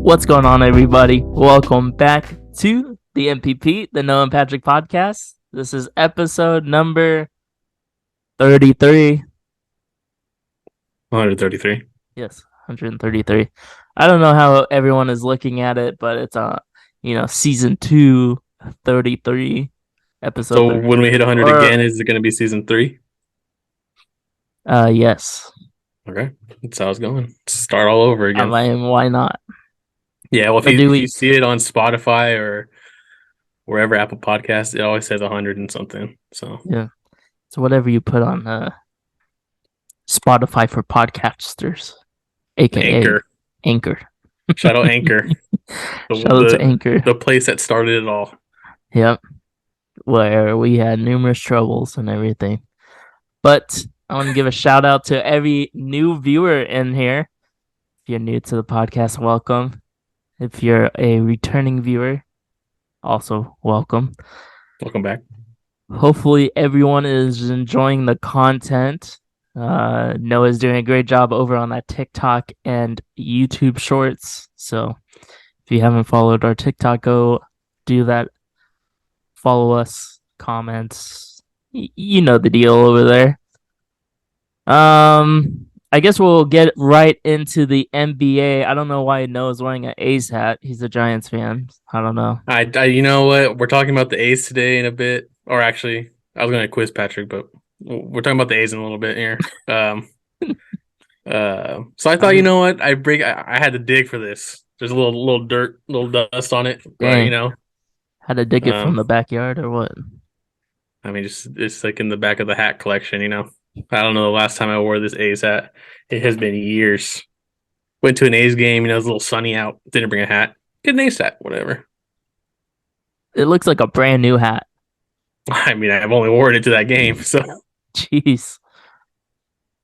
What's going on, everybody? Welcome back to the MPP, the Noah and Patrick podcast. This is episode number 33. 133. Yes, 133. I don't know how everyone is looking at it, but it's season 2, 33, episode So 30. when we hit 100 again, is it going to be season 3? Yes. Okay, that's how it's going. Start all over again. Why not? Yeah, well, if you see it on Spotify or wherever Apple Podcasts, it always says 100 and something. So yeah, so whatever you put on Spotify for podcasters, aka Anchor. Shout out Anchor. Shout out to Anchor, the place that started it all. Yep, where we had numerous troubles and everything. But I want to give a shout out to every new viewer in here. If you're new to the podcast, welcome. If you're a returning viewer, also welcome. Welcome back. Hopefully everyone is enjoying the content. Noah's doing a great job over on that TikTok and YouTube shorts. So if you haven't followed our TikTok, go do that. Follow us, comments. You know the deal over there. I guess we'll get right into the NBA. I don't know why Noah's wearing an A's hat. He's a Giants fan. I don't know. I you know what? We're talking about the A's today in a bit. Or actually, I was going to quiz Patrick, but we're talking about the A's in a little bit here. So I thought, you know what? I had to dig for this. There's a little dirt, little dust on it. Dang. But, had to dig it from the backyard or what? I mean, it's like in the back of the hat collection, I don't know the last time I wore this A's hat. It has been years. Went to an A's game, it was a little sunny out. Didn't bring a hat. Get an A's hat, whatever. It looks like a brand new hat. I mean, I've only worn it to that game, so. Jeez.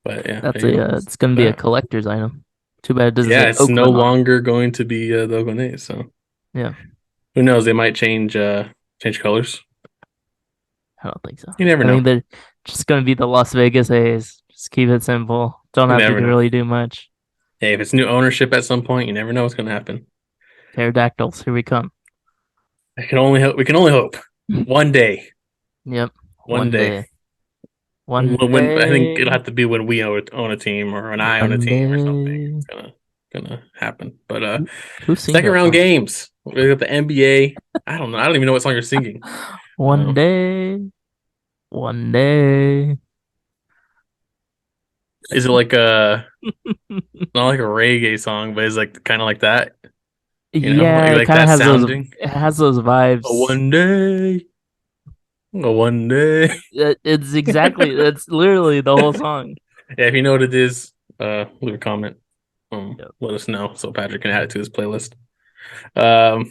But yeah, that's it's gonna be a collector's item. Too bad it doesn't. Yeah, it's no longer going to be the Oakland A's. So yeah, who knows? They might change colors. I don't think so. You never know. I think they're just gonna be the Las Vegas A's. Just keep it simple. Don't have to really do much. Hey, if it's new ownership at some point, you never know what's gonna happen. Pterodactyls, here we come. I can only hope. We can only hope. One day. Yep. One day. When I think it'll have to be when we own a team or when I own a team or something. It's gonna happen. But second round games. We got the NBA. I don't know. I don't even know what song you're singing. One day. Is it like not like a reggae song, but it's like kind of like that? Yeah, like it kind of has sounding? It has those vibes. One day. One day. It's exactly. That's literally the whole song. Yeah, if you know what it is, leave a comment. Let us know so Patrick can add it to his playlist. So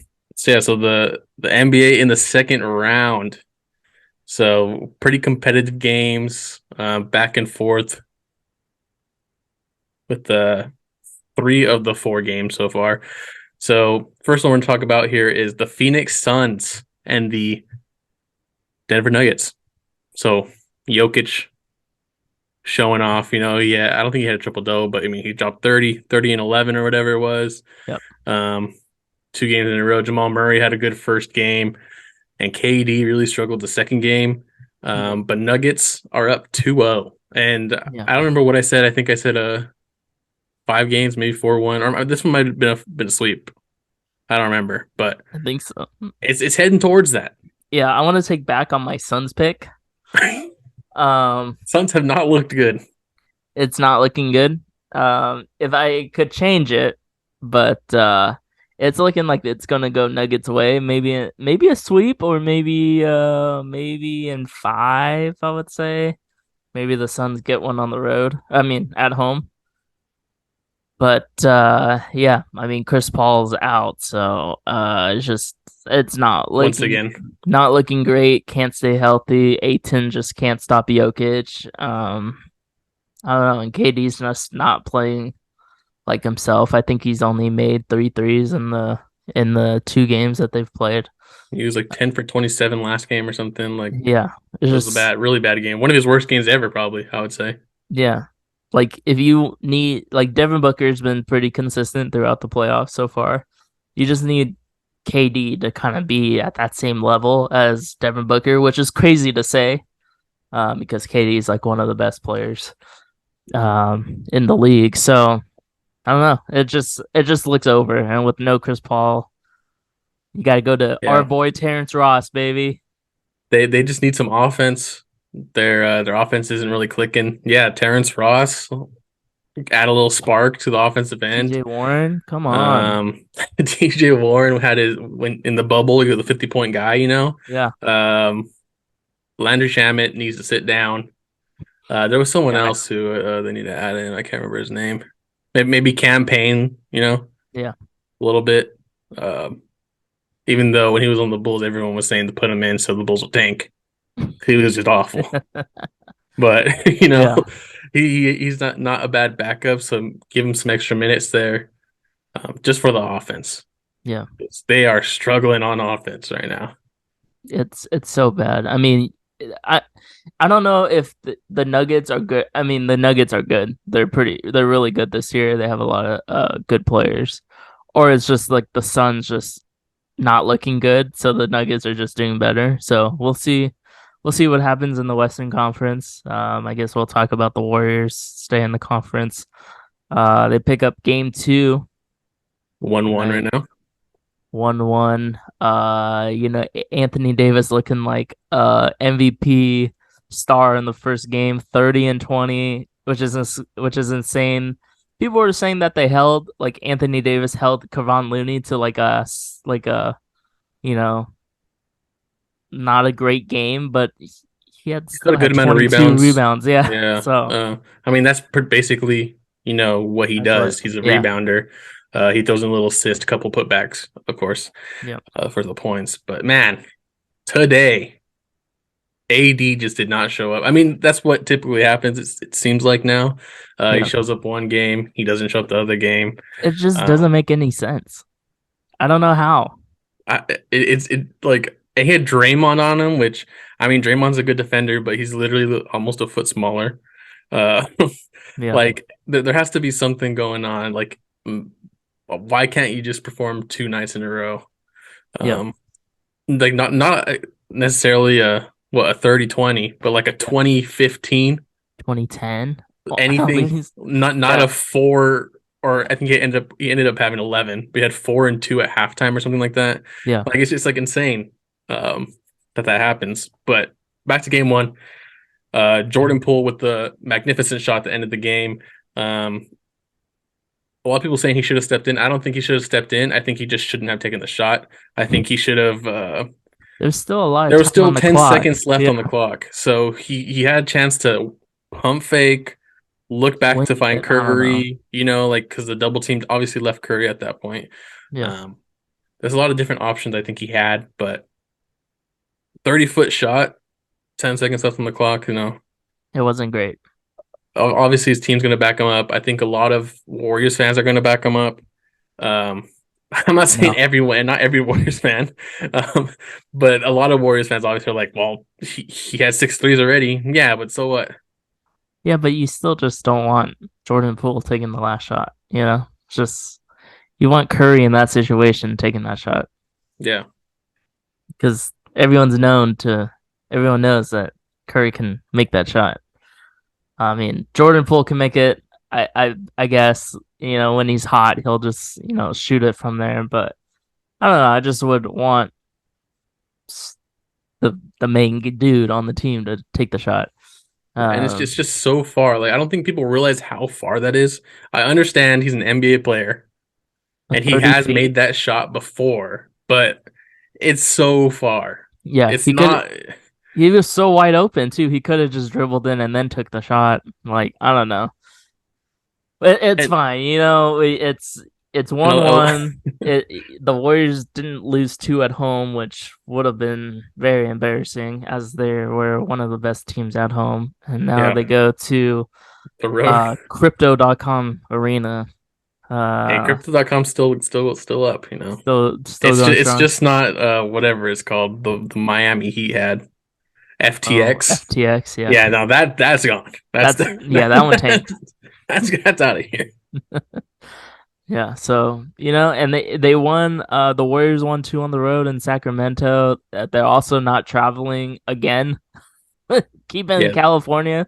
the NBA in the second round. So pretty competitive games, back and forth with the 3 of the 4 games so far. So first one we're going to talk about here is the Phoenix Suns and the Denver Nuggets. So Jokic showing off, yeah, I don't think he had a triple-double, but I mean, he dropped 30 and 11 or whatever it was. Yep. 2 games in a row. Jamal Murray had a good first game, and KD really struggled the second game. But Nuggets are up 2-0. And yeah. I don't remember what I said. I think I said 5 games, maybe 4-1. Or this one might have been a sweep. I don't remember, but I think so. It's heading towards that. Yeah, I want to take back on my Suns pick. Suns have not looked good. It's not looking good. If I could change it, but it's looking like it's gonna go Nuggets' way. Maybe a sweep, or maybe in 5. I would say maybe the Suns get one on the road. I mean, at home. But yeah, I mean, Chris Paul's out, so it's not looking, once again, not looking great. Can't stay healthy. Ayton just can't stop Jokic. I don't know, and KD's just not playing like himself. I think he's only made 3 threes in the 2 games that they've played. He was like 10 for 27 last game or something. Like, yeah, it was a really bad game. One of his worst games ever, probably, I would say. Yeah. Like, if you need, like, Devin Booker's been pretty consistent throughout the playoffs so far. You just need KD to kind of be at that same level as Devin Booker, which is crazy to say, because KD is like one of the best players in the league. So I don't know. It just looks over, and with no Chris Paul, you got to go to our Yeah, boy Terrence Ross, baby. they just need some offense. Their offense isn't really clicking. Yeah, Terrence Ross add a little spark to the offensive end. TJ Warren, come on. Um, DJ Warren had his when in the bubble, he was a 50-point guy. Yeah, Landry Shamet needs to sit down. There was someone yeah, else who they need to add in. I can't remember his name. Maybe campaign. yeah. A little bit. Um, Even though when he was on the Bulls, everyone was saying to put him in so the Bulls would tank. He was just awful. But Yeah, he's not a bad backup. So give him some extra minutes there, just for the offense. yeah. They are struggling on offense right now. It's so bad. I mean, I I don't know if the Nuggets are good. I mean, the Nuggets are good. They're really good this year. They have a lot of good players. Or it's just like the Suns just not looking good, so the Nuggets are just doing better. So we'll see. We'll see what happens in the Western Conference. I guess we'll talk about the Warriors stay in the conference. They pick up game two 1-1 right tonight, now. 1-1. Anthony Davis looking like MVP star in the first game, 30 and 20, which is insane. People were saying that they held like Anthony Davis held Kevon Looney to like a you know not a great game, but he had He's got still a good had amount of 22 rebounds. rebounds. Yeah, Yeah. so I mean, that's basically, what he that's what. does. He's a Yeah, rebounder. He throws in a little assist, a couple putbacks, of course, yeah, for the points. But man, today, AD just did not show up. I mean, that's what typically happens. It seems like now. He yeah. shows up one game, he doesn't show up the other game. It just doesn't Um, make any sense. I don't know how. it's like he had Draymond on him, which I mean, Draymond's a good defender, but he's literally almost a foot smaller. Uh, Yeah, like there has to be something going on. Like, why can't you just perform 2 nights in a row? yeah. Um, like not necessarily a 30-20, but like a 20-15, 2010. Oh, at anything. least. Not Yeah, a four, or I think he ended up having 11. We had 4 and 2 at halftime or something like that. yeah. Like it's just like insane that happens. But back to game one. Jordan Poole with the magnificent shot at the end of the game. A lot of people saying he should have stepped in. I don't think he should have stepped in. I think he just shouldn't have taken the shot. I think he should have. There's still a lot of There was time still on the 10 clock. seconds left Yeah, on the clock, so he had a chance to pump fake, look back swing to find it. I don't know. Curry. Like because the double team obviously left Curry at that point. Yeah, Um, there's a lot of different options I think he had, but 30-foot shot, 10 seconds left on the clock. it wasn't great. Obviously his team's going to back him up. I think a lot of Warriors fans are going to back him up. Um, I'm not saying No. everyone, not every Warriors fan, um, but a lot of Warriors fans obviously are like, well, he has 6 threes already. Yeah, but so what? Yeah, but you still just don't want Jordan Poole taking the last shot. It's just you want Curry in that situation taking that shot Yeah, because everyone knows that Curry can make that shot. I mean, Jordan Poole can make it. I guess when he's hot, he'll just shoot it from there. But I don't know. I just would want the main dude on the team to take the shot. and it's just so far. Like I don't think people realize how far that is. I understand he's an NBA player and he 30 has feet. made that shot before, but it's so far. Yeah, It's not. he was so wide open too. He could have just dribbled in and then took the shot. Like I don't know. It's And, fine. It's and 1-1. The Warriors didn't lose two at home, which would have been very embarrassing as they were one of the best teams at home. And now yeah, they go to the road. crypto.com arena. Hey, crypto.com still up. Still It's going just it's strong. just not whatever it's called, the Miami Heat had Oh, FTX. FTX, yeah. Yeah, no, that's gone. That's That one tanked. that's out of here. Yeah, so and they won. The Warriors won two on the road in Sacramento. They're also not traveling again. Keep it in Yeah, California.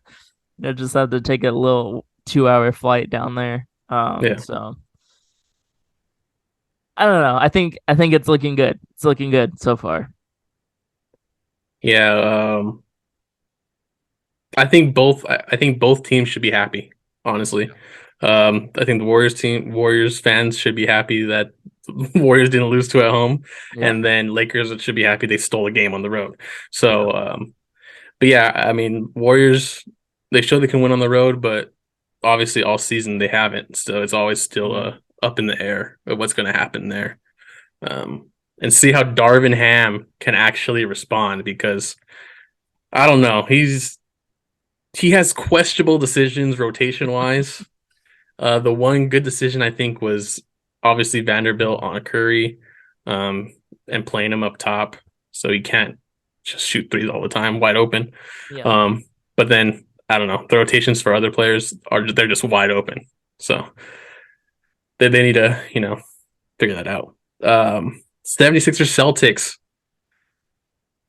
They just have to take a little 2 hour flight down there. yeah, So I don't know. I think it's looking good. It's looking good so far. yeah. I think both teams should be happy, honestly. I think the Warriors fans should be happy that Warriors didn't lose two at home, Yeah. and then Lakers should be happy they stole a game on the road. Yeah. So, but yeah, I mean, Warriors, they show they can win on the road, but obviously all season they haven't. So it's always still Mhm. up in the air of what's going to happen there. And see how Darvin Ham can actually respond because I don't know, he has questionable decisions rotation wise. The one good decision I think was obviously Vanderbilt on a Curry, um, and playing him up top, so he can't just shoot threes all the time, wide open. Yeah. Um, but then I don't know, the rotations for other players are they're just wide open, so they need to figure that out. 76ers Celtics,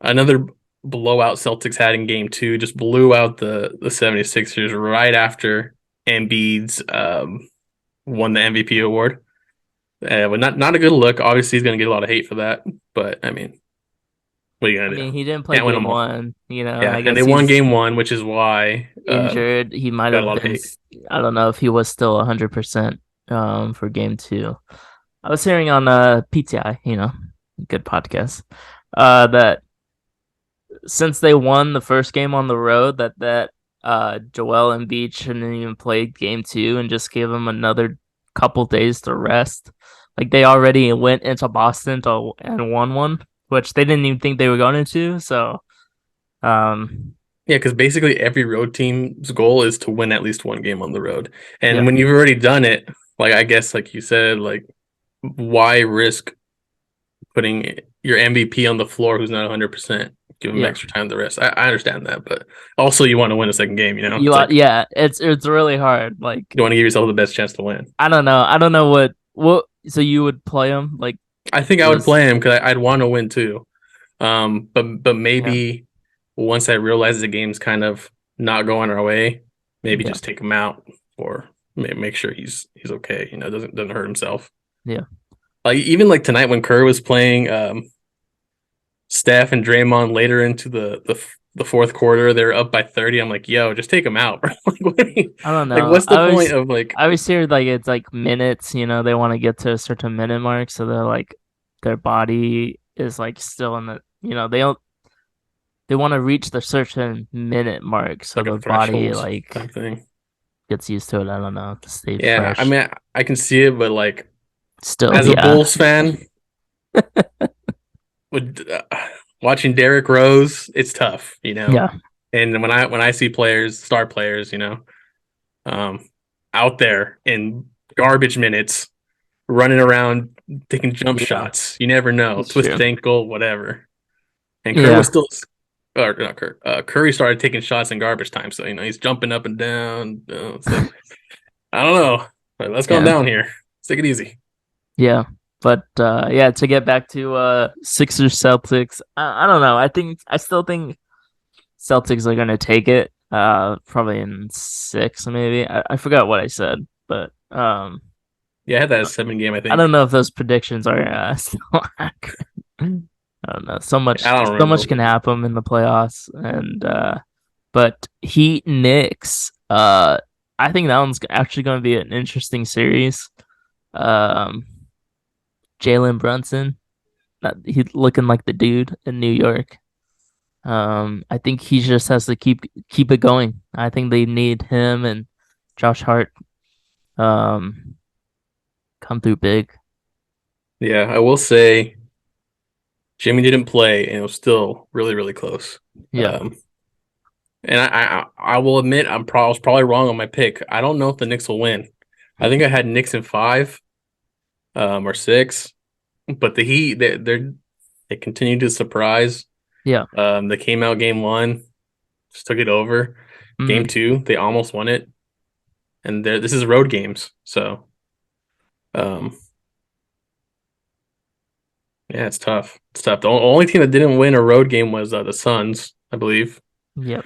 another blowout Celtics had in game two, just blew out the 76ers right after Embiid's won the MVP award. But not a good look. Obviously, he's going to get a lot of hate for that. But I mean, what are you I going to do? mean, he didn't play Can't win game them all. one. Yeah, I and they guess won he's game one, which is why injured. He might got a have lot of been. hate. I don't know if he was still 100% for game two. I was hearing on PTI, good podcast, that since they won the first game on the road, that Joel Embiid shouldn't even play game two and just give him another couple days to rest. Like they already went into Boston and won one, which they didn't even think they were going to. So, um, Yeah, because basically every road team's goal is to win at least one game on the road. And yeah, when you've already done it, like I guess, like you said, like why risk putting your MVP on the floor who's not 100%? Give him yeah. extra time to rest. I understand that, but also you want to win a second game. It's like Yeah, it's really hard. Like you want to give yourself the best chance to win. I don't know. I don't know what. So you would play him like I think I would was play him because I'd want to win too. But yeah, maybe once I realize the game's kind of not going our way, maybe yeah, just take him out or make sure he's okay. Doesn't hurt himself. yeah. Like even like tonight when Kerr was playing Steph and Draymond later into the fourth quarter, they're up by 30. I'm like, yo, just take him out, bro. Like, I don't like, know. what's the point of like, I always hear like it's like minutes, they want to get to a certain minute mark, so they're like their body is like still in they want to reach the certain minute mark so like a the body threshold like type thing? gets used to it. I don't know, to stay Yeah, I fresh. mean, I can see it, but like Still, as a yeah. Bulls fan, with watching Derrick Rose, it's tough. Yeah. And when I see players, star players, um, out there in garbage minutes, running around taking jump Yeah. shots, you never know, It's true. twisted ankle, whatever. And Kerr was Yeah. still, or not Kerr, Curry started taking shots in garbage time, so he's jumping up and down. It's like I don't know, let's calm Yeah. down here. Let's take it easy. Yeah. But yeah, to get back to Sixers Celtics, I don't know. I still think Celtics are gonna take it. Probably in six, maybe. I forgot what I said, but Yeah, I had that as 7 game, I I don't think. know if those predictions are still accurate. I don't know. I don't So much remember. can happen in the playoffs, and but Heat Knicks. I think that one's actually going to be an interesting series. Um, Jalen Brunson, he's looking like the dude in New York. I think he just has to keep it going. I think they need him and Josh Hart um come through big. Yeah, I will say Jimmy didn't play, and it was still really, really close. Yeah. Um, and I will admit I was probably wrong on my pick. I don't know if the Knicks will win. I think I had Knicks in five, or six, but the Heat they continue to surprise. Yeah. They came out game one, just took it over. Game Hmm. two, they almost won it, and this is road games, so Um, yeah, it's tough. It's tough. The only team that didn't win a road game was the Suns, I believe. Yep.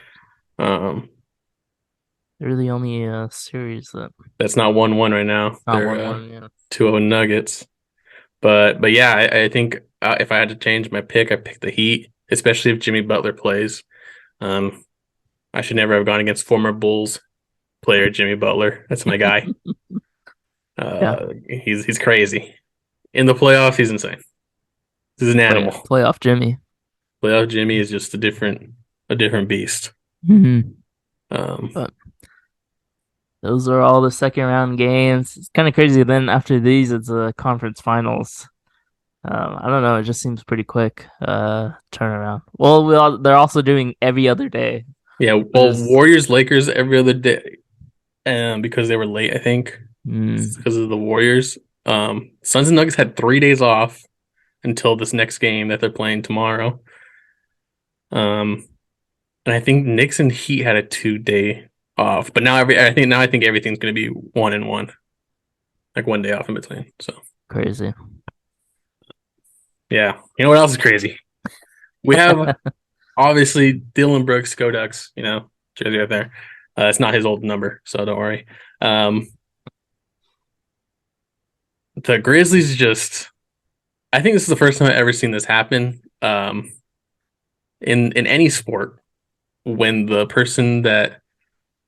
Um, They're the only series that that's not 1-1 right now. not They're 1-1. Yeah. 2-0 Nuggets. But yeah, I think if I had to change my pick, I pick the Heat, especially if Jimmy Butler plays. Um, I should never have gone against former Bulls player Jimmy Butler. That's my guy. Yeah. He's crazy. In the playoffs, he's insane. This is an animal. Playoff Jimmy. Playoff Jimmy is just a different beast. Hmm. Um, But those are all the second round games. It's kind of crazy. Then after these, it's the conference finals. I don't know. It just seems pretty quick. Turnaround. Well, they're also doing every other day, yeah, which well, is Warriors Lakers every other day, because they were late, I think, mm, because of the Warriors. Suns and Nuggets had 3 days off until this next game that they're playing tomorrow. Um, and I think Knicks and Heat had a 2 day off, but I think everything's going to be 1-1, like 1 day off in between. So crazy. yeah, you know what else is crazy? We have obviously Dillon Brooks, Go Ducks, jersey right there. It's not his old number, so don't worry. Um, the Grizzlies just, I think this is the first time I've ever seen this happen. In any sport, when the person that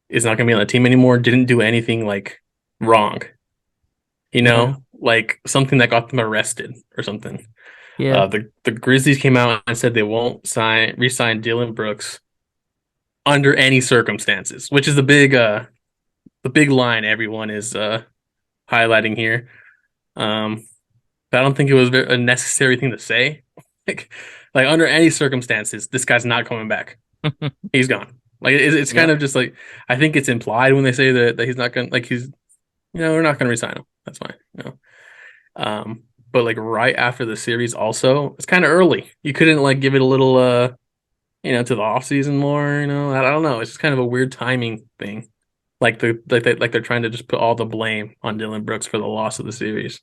is not going to be on the team anymore didn't do anything like wrong, Yeah. like something that got them arrested or something. Yeah. The Grizzlies came out and said they won't re-sign Dillon Brooks under any circumstances, which is the big line everyone is highlighting here. But I don't think it was a necessary thing to say. Like, like under any circumstances, this guy's not coming back. He's gone. Like it's kind Yep. of just like I think it's implied when they say that he's not gonna we're not gonna resign him. That's fine. But like right after the series, also it's kind of early. You couldn't like give it a little to the off season more. I don't know. It's just kind of a weird timing thing. Like they're trying to just put all the blame on Dillon Brooks for the loss of the series.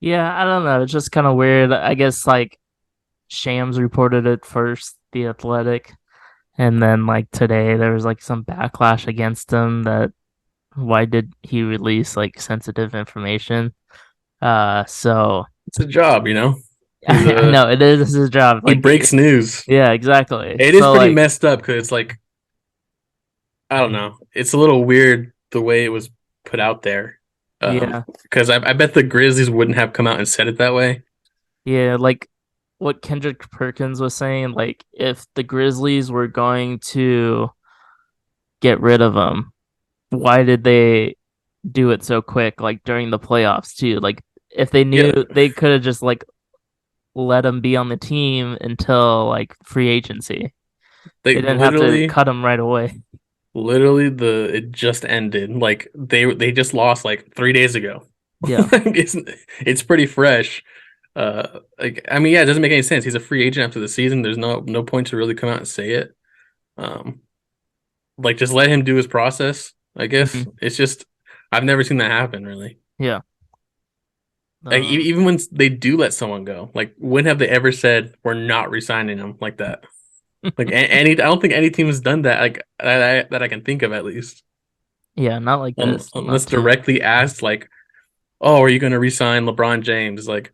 Yeah. I don't know. It's just kind of weird. I guess like Shams reported it first, The Athletic, and then like today there was like some backlash against him that why did he release like sensitive information? So It's a job. He's I a know it is his job. he Like, breaks news. yeah, exactly. It is So pretty like, messed up because it's like I don't know. It's a little weird the way it was put out there. yeah, Because I bet the Grizzlies wouldn't have come out and said it that way. yeah, like what Kendrick Perkins was saying, like if the Grizzlies were going to get rid of him, why did they do it so quick, like during the playoffs too? Like if they knew Yeah, they could have just like let him be on the team until like free agency. they They didn't have to literally cut him right away. literally the it just ended. Like they just lost like 3 days ago. Yeah. Like, it's pretty fresh. Like I mean, yeah, it doesn't make any sense. He's a free agent after the season. There's no point to really come out and say it. Um, like just let him do his process. I guess Mhm. it's just I've never seen that happen really. Yeah. Like Um, even when they do let someone go, like when have they ever said we're not resigning them like that? Like any, I don't think any team has done that. Like that I can think of at least, yeah, not like this. unless Not too. directly asked, like, "Oh, are you going to resign LeBron James?" Like,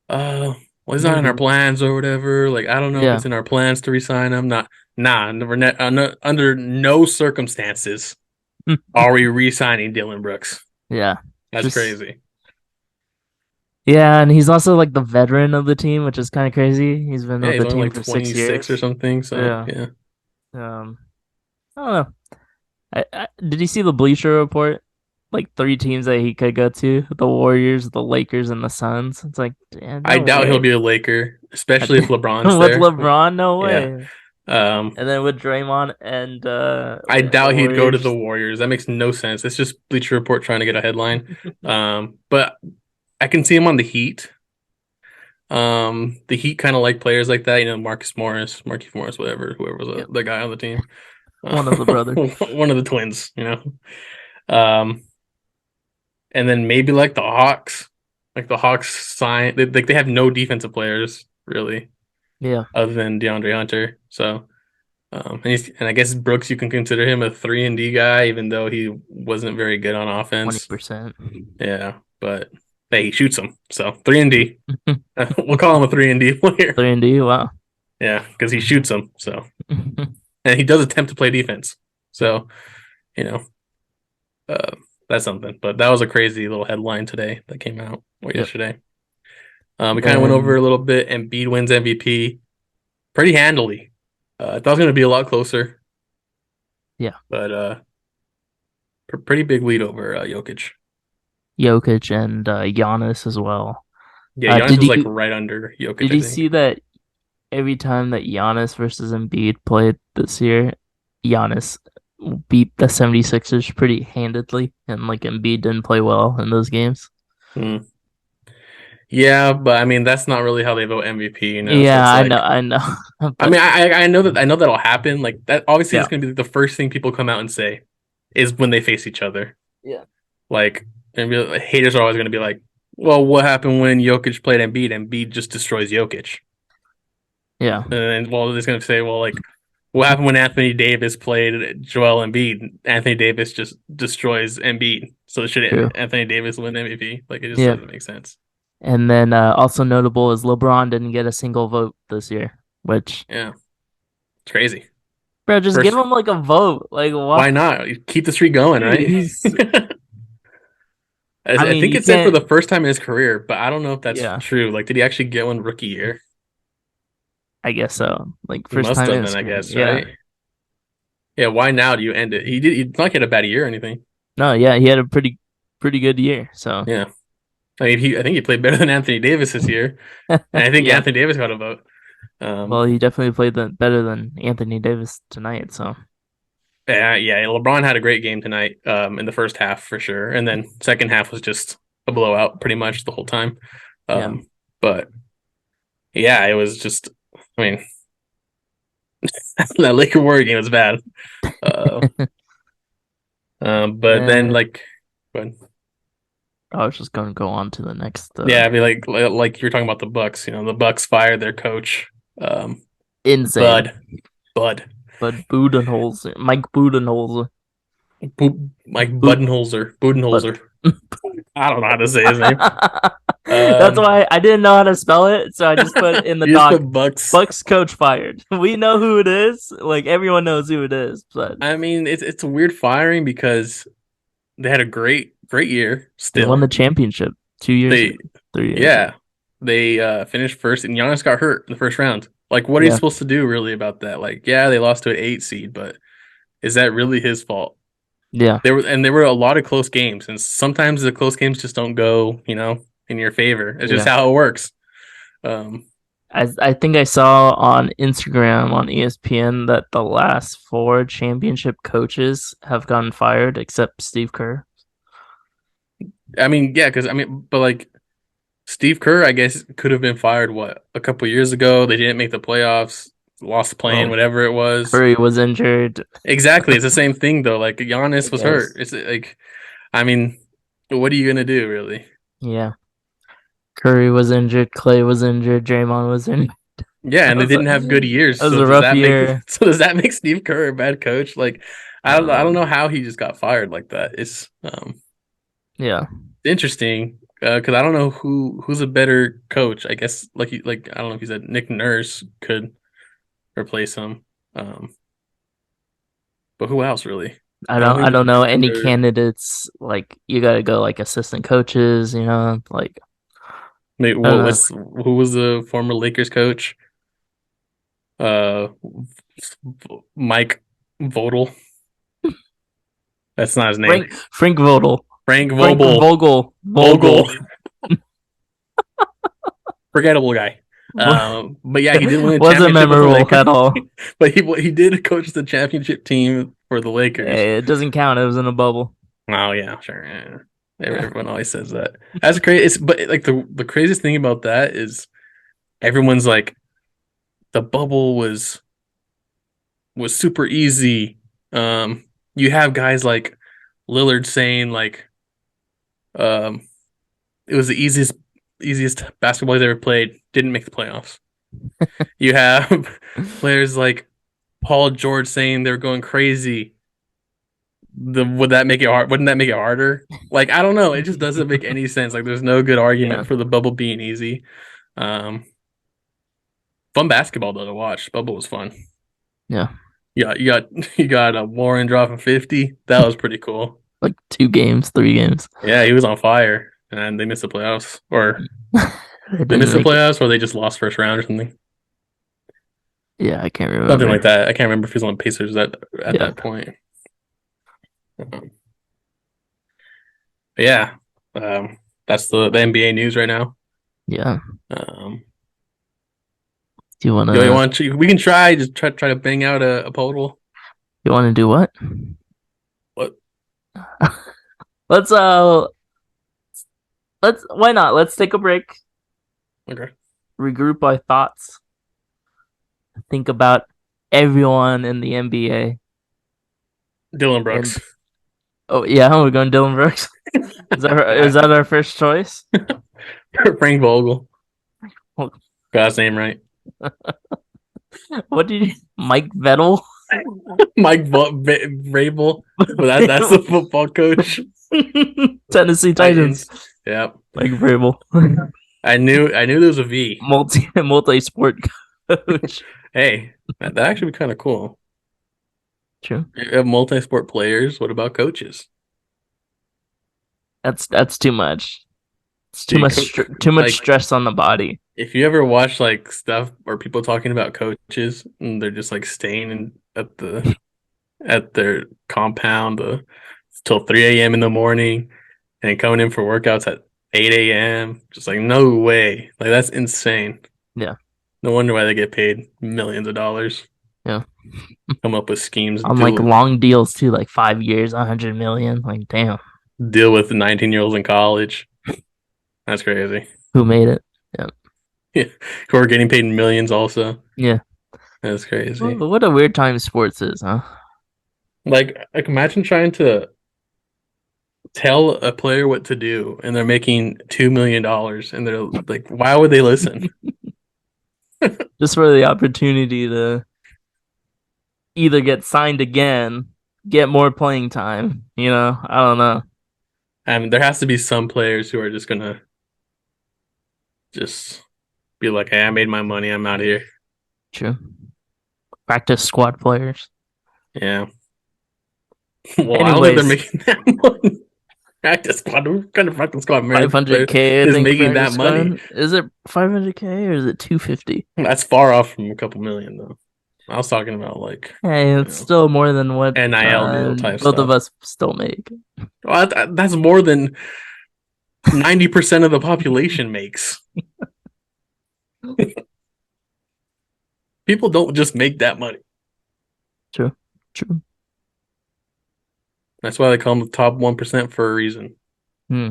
well, he's not in our Maybe. plans or whatever. Like, I don't know if Yeah. it's in our plans to resign him. Not, nah, never, under no circumstances are we re-signing Dillon Brooks. Yeah. That's Just crazy. yeah, and he's also like the veteran of the team, which is kind of crazy. He's been Yeah, with he's the only team like for six 26 or years. something. So Yeah. yeah. Um, I don't know. Did you see the Bleacher Report? Like three teams that he could go to: the Warriors, the Lakers, and the Suns. It's like, yeah, I no doubt he'll way. be a Laker, especially if LeBron's With there. LeBron, no Yeah. way. Um, And then with Draymond and I the doubt he'd go to the Warriors. Warriors. That makes no sense. It's just Bleacher Report trying to get a headline. But I can see him on the Heat. The Heat kind of like players like that, Markieff Morris, whatever, whoever was Yep, the guy on the team. one of the brothers. One of the twins. Um, and then maybe like the Hawks sign they have no defensive players really Yeah, other than DeAndre Hunter. So and I guess Brooks, you can consider him a 3-and-D guy, even though he wasn't very good on offense. 20%. Yeah, but hey, he shoots them. So 3-and-D. We'll call him a 3-and-D player. 3 and D. Wow. Yeah, because he shoots them. So and he does attempt to play defense. So you know, uh, that's something. But that was a crazy little headline today that came out or Yep. yesterday. We kind of went over Then a little bit. Embiid wins MVP pretty handily. I thought it was going to be a lot closer, yeah, but pretty big lead over Jokic. Jokic and Giannis as well. Yeah, Giannis Did was like you right under Jokic, did I you see think. that every time that Giannis versus Embiid played this year, Giannis beat the 76ers pretty handedly, and like Embiid didn't play well in those games. Hmm. Yeah, but I mean that's not really how they vote MVP, you know. So Yeah, it's like, I know, I but mean, I know that'll happen. Like that, obviously, yeah, that's going to be the first thing people come out and say is when they face each other. yeah, Like, haters are always going to be like, "Well, what happened when Jokic played Embiid? Embiid just destroys Jokic." yeah, And then, well, they're going to say, "Well, like, what happened when Anthony Davis played Joel Embiid? Anthony Davis just destroys Embiid. So should true. Anthony Davis win MVP? Like, it just Yeah, doesn't make sense." and then also notable is LeBron didn't get a single vote this year, which Yeah, it's crazy. bro, just give First, him like a vote. Like why why? not keep the streak going, Dude, right? he's. I I mean, think you it said for can't. the first time in his career, but I don't know if that's Yeah, true. Like, did he actually get one rookie year? I guess so. Like He first must time have in then, his I career. guess, Yeah. right? Yeah, why now do you end it? He's not had a bad year or anything. No, yeah, he had a pretty good year. So Yeah. I think he played better than Anthony Davis this year. And I think yeah. Anthony Davis got a vote. Well, Um, he definitely played better than Anthony Davis tonight. So yeah, LeBron had a great game tonight, in the first half for sure. And then second half was just a blowout pretty much the whole time. yeah. Um, but yeah, it was just, I mean, that Laker Warrior game was bad. Uh, but then Then like, but I was just gonna go on to the next yeah, I mean, like you're talking about the Bucks. You know, the Bucks fired their coach, um, insane. Bud, Bud, But Budenholzer, Mike Budenholzer, Like Bud, but Budenholzer. I don't know how to say his name. that's Um, why I didn't know how to spell it, so I just put in the you just doc put Bucks. Bucks coach fired. We know who it is. Like everyone knows who it is, but I mean, it's a weird firing because they had a great year. they won the Still, championship 2 years ago, they 3 years ago. yeah they finished first, and Giannis got hurt in the first round. Like, what are you Yeah, supposed to do really about that? Like, yeah, they lost to an 8 seed, but is that really his fault? yeah. There were a lot of close games, and sometimes the close games just don't go, in your favor. It's just Yeah. how it works. Um, I think I saw on Instagram on ESPN that the last four championship coaches have gotten fired except Steve Kerr. I mean, yeah, because I mean, but like Steve Kerr, I guess could have been fired a couple years ago. They didn't make the playoffs, lost the plane, Well, whatever it was. Curry was injured, Exactly, it's the same thing though. Like I Giannis was hurt. guess. It's like, I mean, what are you gonna do, really? Yeah. Curry was injured, Clay was injured, Draymond was injured. Yeah, That and they was a, didn't have good years. that was So a does rough that make year. Steve Kerr a bad coach? Like, I don't I don't know. know how he just got fired like that. It's Yeah. interesting because I don't know who's a better coach. I guess like I don't know if you said Nick Nurse could replace him, um, but who else really? I don't think I there's don't know any any other. candidates. Like you gotta go like assistant coaches, like Maybe, I don't know. who was the former Lakers coach? Uh, Mike Votel. That's not his name. Frank Vogel. Frank Frank Vogel. Vogel. Vogel. Forgettable guy. But yeah, he didn't win a Wasn't championship with the memorable Lakers, at all. but he did coach the championship team for the Lakers. It doesn't count. It was in a bubble. Oh yeah, sure. Yeah. Yeah. Everyone always says that. That's crazy. But like the craziest thing about that is everyone's like the bubble was super easy. You have guys like Lillard saying like Um, it was the easiest basketball he's ever played. Didn't make the playoffs. You have players like Paul George saying they're going crazy. Would that make it hard? Wouldn't that make it harder? Like, I don't know. It just doesn't make any sense. Like, there's no good Yeah, argument for the bubble being easy. Um, Fun basketball though to watch. Bubble was fun. yeah. You got a Warren dropping 50. That was pretty cool. Like 2 games, 3 games. Yeah, he was on fire, and they missed the playoffs, or They they didn't missed the make it. playoffs, or they just lost first round or something, Yeah, I can't something like remember. that. I can't remember if he was on Pacers at Yeah, that point. Um, but yeah, that's the NBA news right now. yeah. Um, Do you yo, you wanna? want to? We can try to bang out a Poeltl. You wanna do what? What? Let's let's why not? Let's take a break, Okay, regroup our thoughts, think about everyone in the NBA. Dillon And Brooks. oh yeah, we're going Dylan Brooks. Is that our first choice? Frank Vogel. Well, Got his name right. what did you Mike Vettel? Rabel. But that's the football coach. Tennessee Titans. Titans. Yep. Mike Vrabel. I knew there was a V. Multi sport coach. Hey, that actually be kind of cool. True. You have multi-sport players. What about coaches? That's too much. It's too Dude, much too much like stress on the body. if you ever watch like stuff or people talking about coaches and they're just like staying at their compound till 3 a.m. in the morning and coming in for workouts at 8 a.m. Just like no way. Like that's insane. Yeah. No wonder why they get paid millions of dollars. Yeah. Come up with schemes, On like long deals too, like 5 years, 100 million. Like damn, deal with 19-year-olds in college. That's crazy. who made it? Yeah. Yeah, who are getting paid millions also. Yeah. That's Well, crazy. what a weird time sports is, huh? Like imagine trying to tell a player what to do and they're making $2 million and they're like, why would they listen? Just for the opportunity to either get signed again, get more playing time. I don't know. I mean, there has to be some players who are just gonna just be like, hey, I made my money, I'm out here. True. Practice squad players. Yeah. Well, I don't think they're Anyways, making that money. Practice squad. What kind of practice squad player 500K, I is think making practice that money? squad. Is it 500K or is it 250? That's far off from a couple million though. I was talking about like, Hey, you it's know, still more than what NIL deal type both of stuff. us still make. Well, that's more than 90% of the population makes. People don't just make that money. True. True. That's why they call them the top 1% for a reason. Hmm.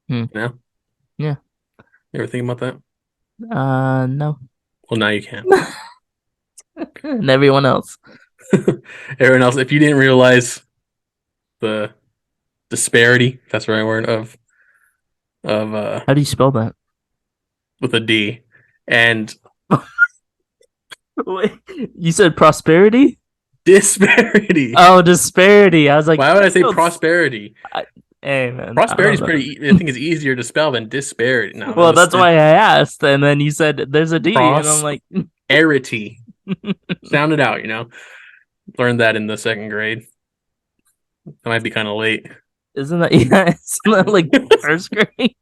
Hmm. Yeah. Yeah. You ever think about that? No. Well, now you can. And everyone else. Everyone else, if you didn't realize the disparity, if that's the right word, of How do you spell that? with a D and Wait, you said prosperity? disparity. Oh, disparity. I was like, Why would I that say sounds. prosperity? Hey, man, I Prosperity don't is know. pretty. I think it's easier to spell than disparity. No, Well, no, that's why I asked, and then you said there's a D, and I'm like, prosperity. Sound it out. Learned that in the second grade. That might be kind of late. isn't that yeah? Isn't that like first grade?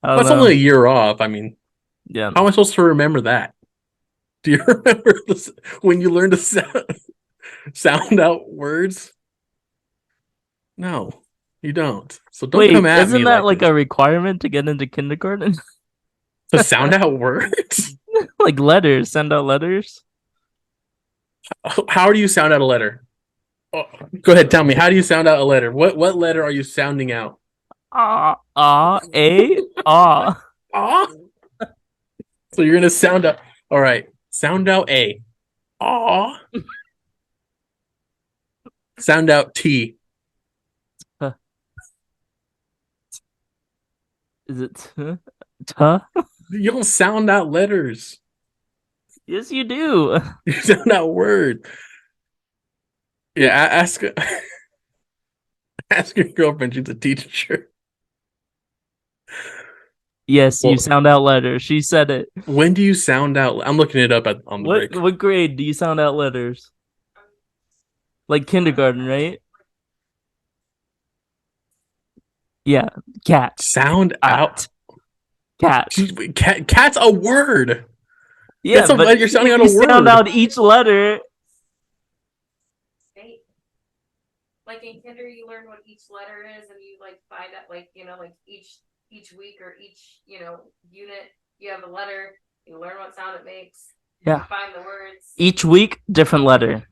I don't That's only a know. year off. I mean, Yeah, how am I supposed to remember that? Do you remember this when you learn to sound out words? No, you don't. So don't come wait, at isn't me that like like this. a requirement to get into kindergarten? To sound out words? Like letters, send out letters. How do you sound out a letter? Oh, go ahead, tell me. How do you sound out a letter? What letter are you sounding out? A, ah. Ah. So you're gonna sound out. All right, sound out A. Ah. Sound out T. Is it tuh? You don't sound out letters. Yes, you do. You sound out words. Yeah, ask your girlfriend. She's a teacher. Yes, you Well, sound out letters. She said it. when do you sound out? I'm looking it up on the break. What grade do you sound out letters? Like kindergarten, right? Yeah, cat, Sound out. cat, cat. Cat's a word. Yeah, but You're sounding out a you sound word. out each letter. Like in kinder, you learn what each letter is, and you like find out, like like each week or each unit, you have a letter. You learn what sound it makes. Yeah. You find the words. Each week, different letter.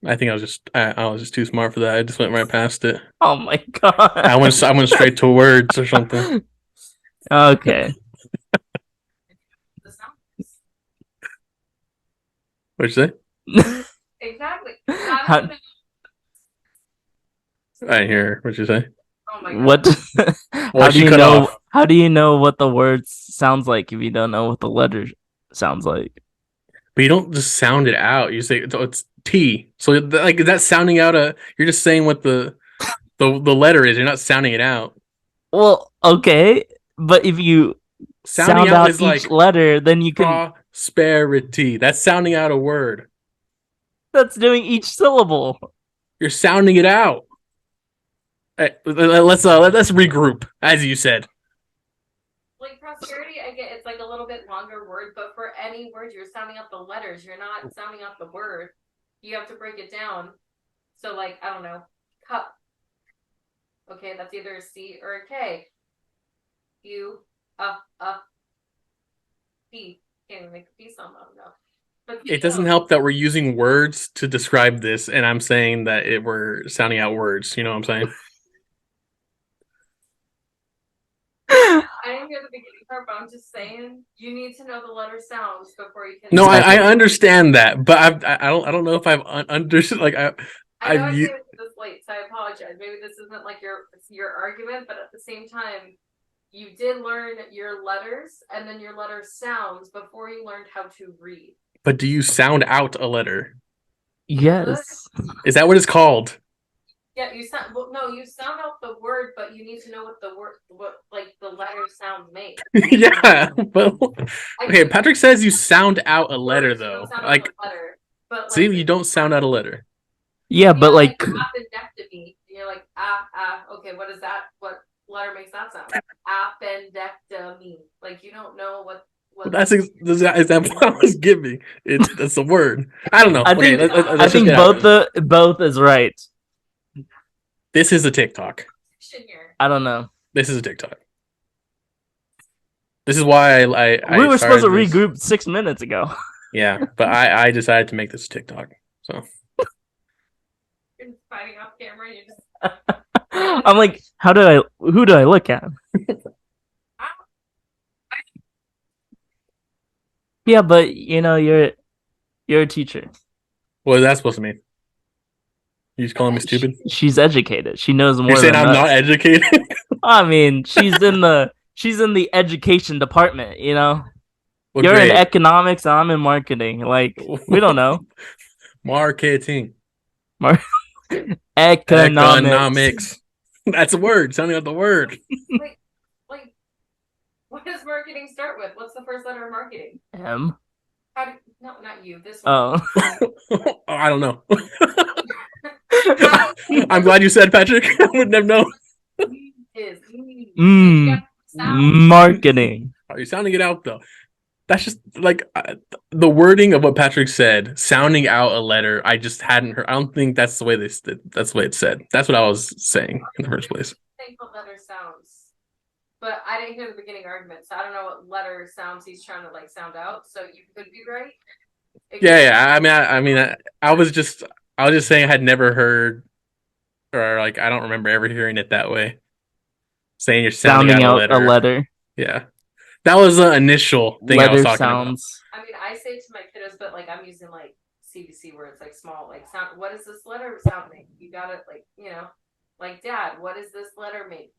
I think I was just too smart for that. I just went right past it. Oh my god. I went straight to words or something. Okay. The sound. What'd you say? Exactly. How, I didn't hear what you say. Oh my god. what? Well, How do she you cut know? off. How do you know what the word sounds like if you don't know what the letter sounds like? But you don't just sound it out. You say it's T. So like that's sounding out a. You're just saying what the letter is. You're not sounding it out. Well, okay, but if you Sounding sound out out is each like letter, then you can. prosperity. That's sounding out a word. That's doing each syllable. You're sounding it out. Hey, let's regroup, as you said. Like prosperity, I get it's like a little bit longer word, but for any word, you're sounding out the letters. You're not sounding out the word. You have to break it down. So, like, I don't know, cup. Okay, that's either a C or a K. U, P. Can't even make a P sound. I don't know. But It doesn't help that we're using words to describe this, and I'm saying that we're sounding out words. You know what I'm saying? I didn't hear the beginning part, but I'm just saying you need to know the letter sounds before you can. No, Exactly. I understand that, but I don't know if I've understood. Like I know I've I came into this late, so I apologize. Maybe this isn't like your argument, but at the same time, you did learn your letters and then your letter sounds before you learned how to read. But do you sound out a letter? Yes. Is that what it's called? Yeah, you sound no, you sound out the word, but you need to know what the word, what like the letter sounds make. Yeah, but okay. Patrick says you sound out a letter though. Like, letter, but see, you don't sound out a letter. Yeah, but like appendectomy, you're like okay, what is that? What letter makes that sound? Appendectomy. Like you don't know what. That's is that what I was giving. That's the word. I don't know. I Okay, think let's just get both is right. This is a TikTok. I don't know. This is a TikTok. This is why I we were supposed to this. regroup 6 minutes ago. Yeah, but I decided to make this a TikTok. So You're fighting off camera. You just. I'm like, who do I look at? Yeah, but you're a teacher. what is that supposed to mean? You just calling me stupid? She's educated. She knows more You're saying than I'm us. not educated? I mean, she's in the education department, What You're grade? in economics, I'm in marketing. Like, we don't know. Marketing. Economics. That's a word. Sounding like the word. Like, what does marketing start with? What's the first letter of marketing? M. No, not you. This one. Oh, I don't know. I'm glad you said, Patrick. I wouldn't have known. Marketing. Are you sounding it out though? That's just like the wording of what Patrick said, sounding out a letter. I just hadn't heard. I don't think that's the way that's the way it's said. That's what I was saying in the first place. I think what letter sounds, but I didn't hear the beginning argument, so I don't know what letter sounds he's trying to like sound out. So you could be right. Yeah. I was just saying I had never heard, or like I don't remember ever hearing it that way. Saying you're sounding out a letter. Yeah. That was the initial thing I was talking sounds. About. I mean, I say to my kiddos, but like I'm using like CVC words, like small, like sound. What does this letter sound make? You got it, like Like, Dad, what does this letter mean?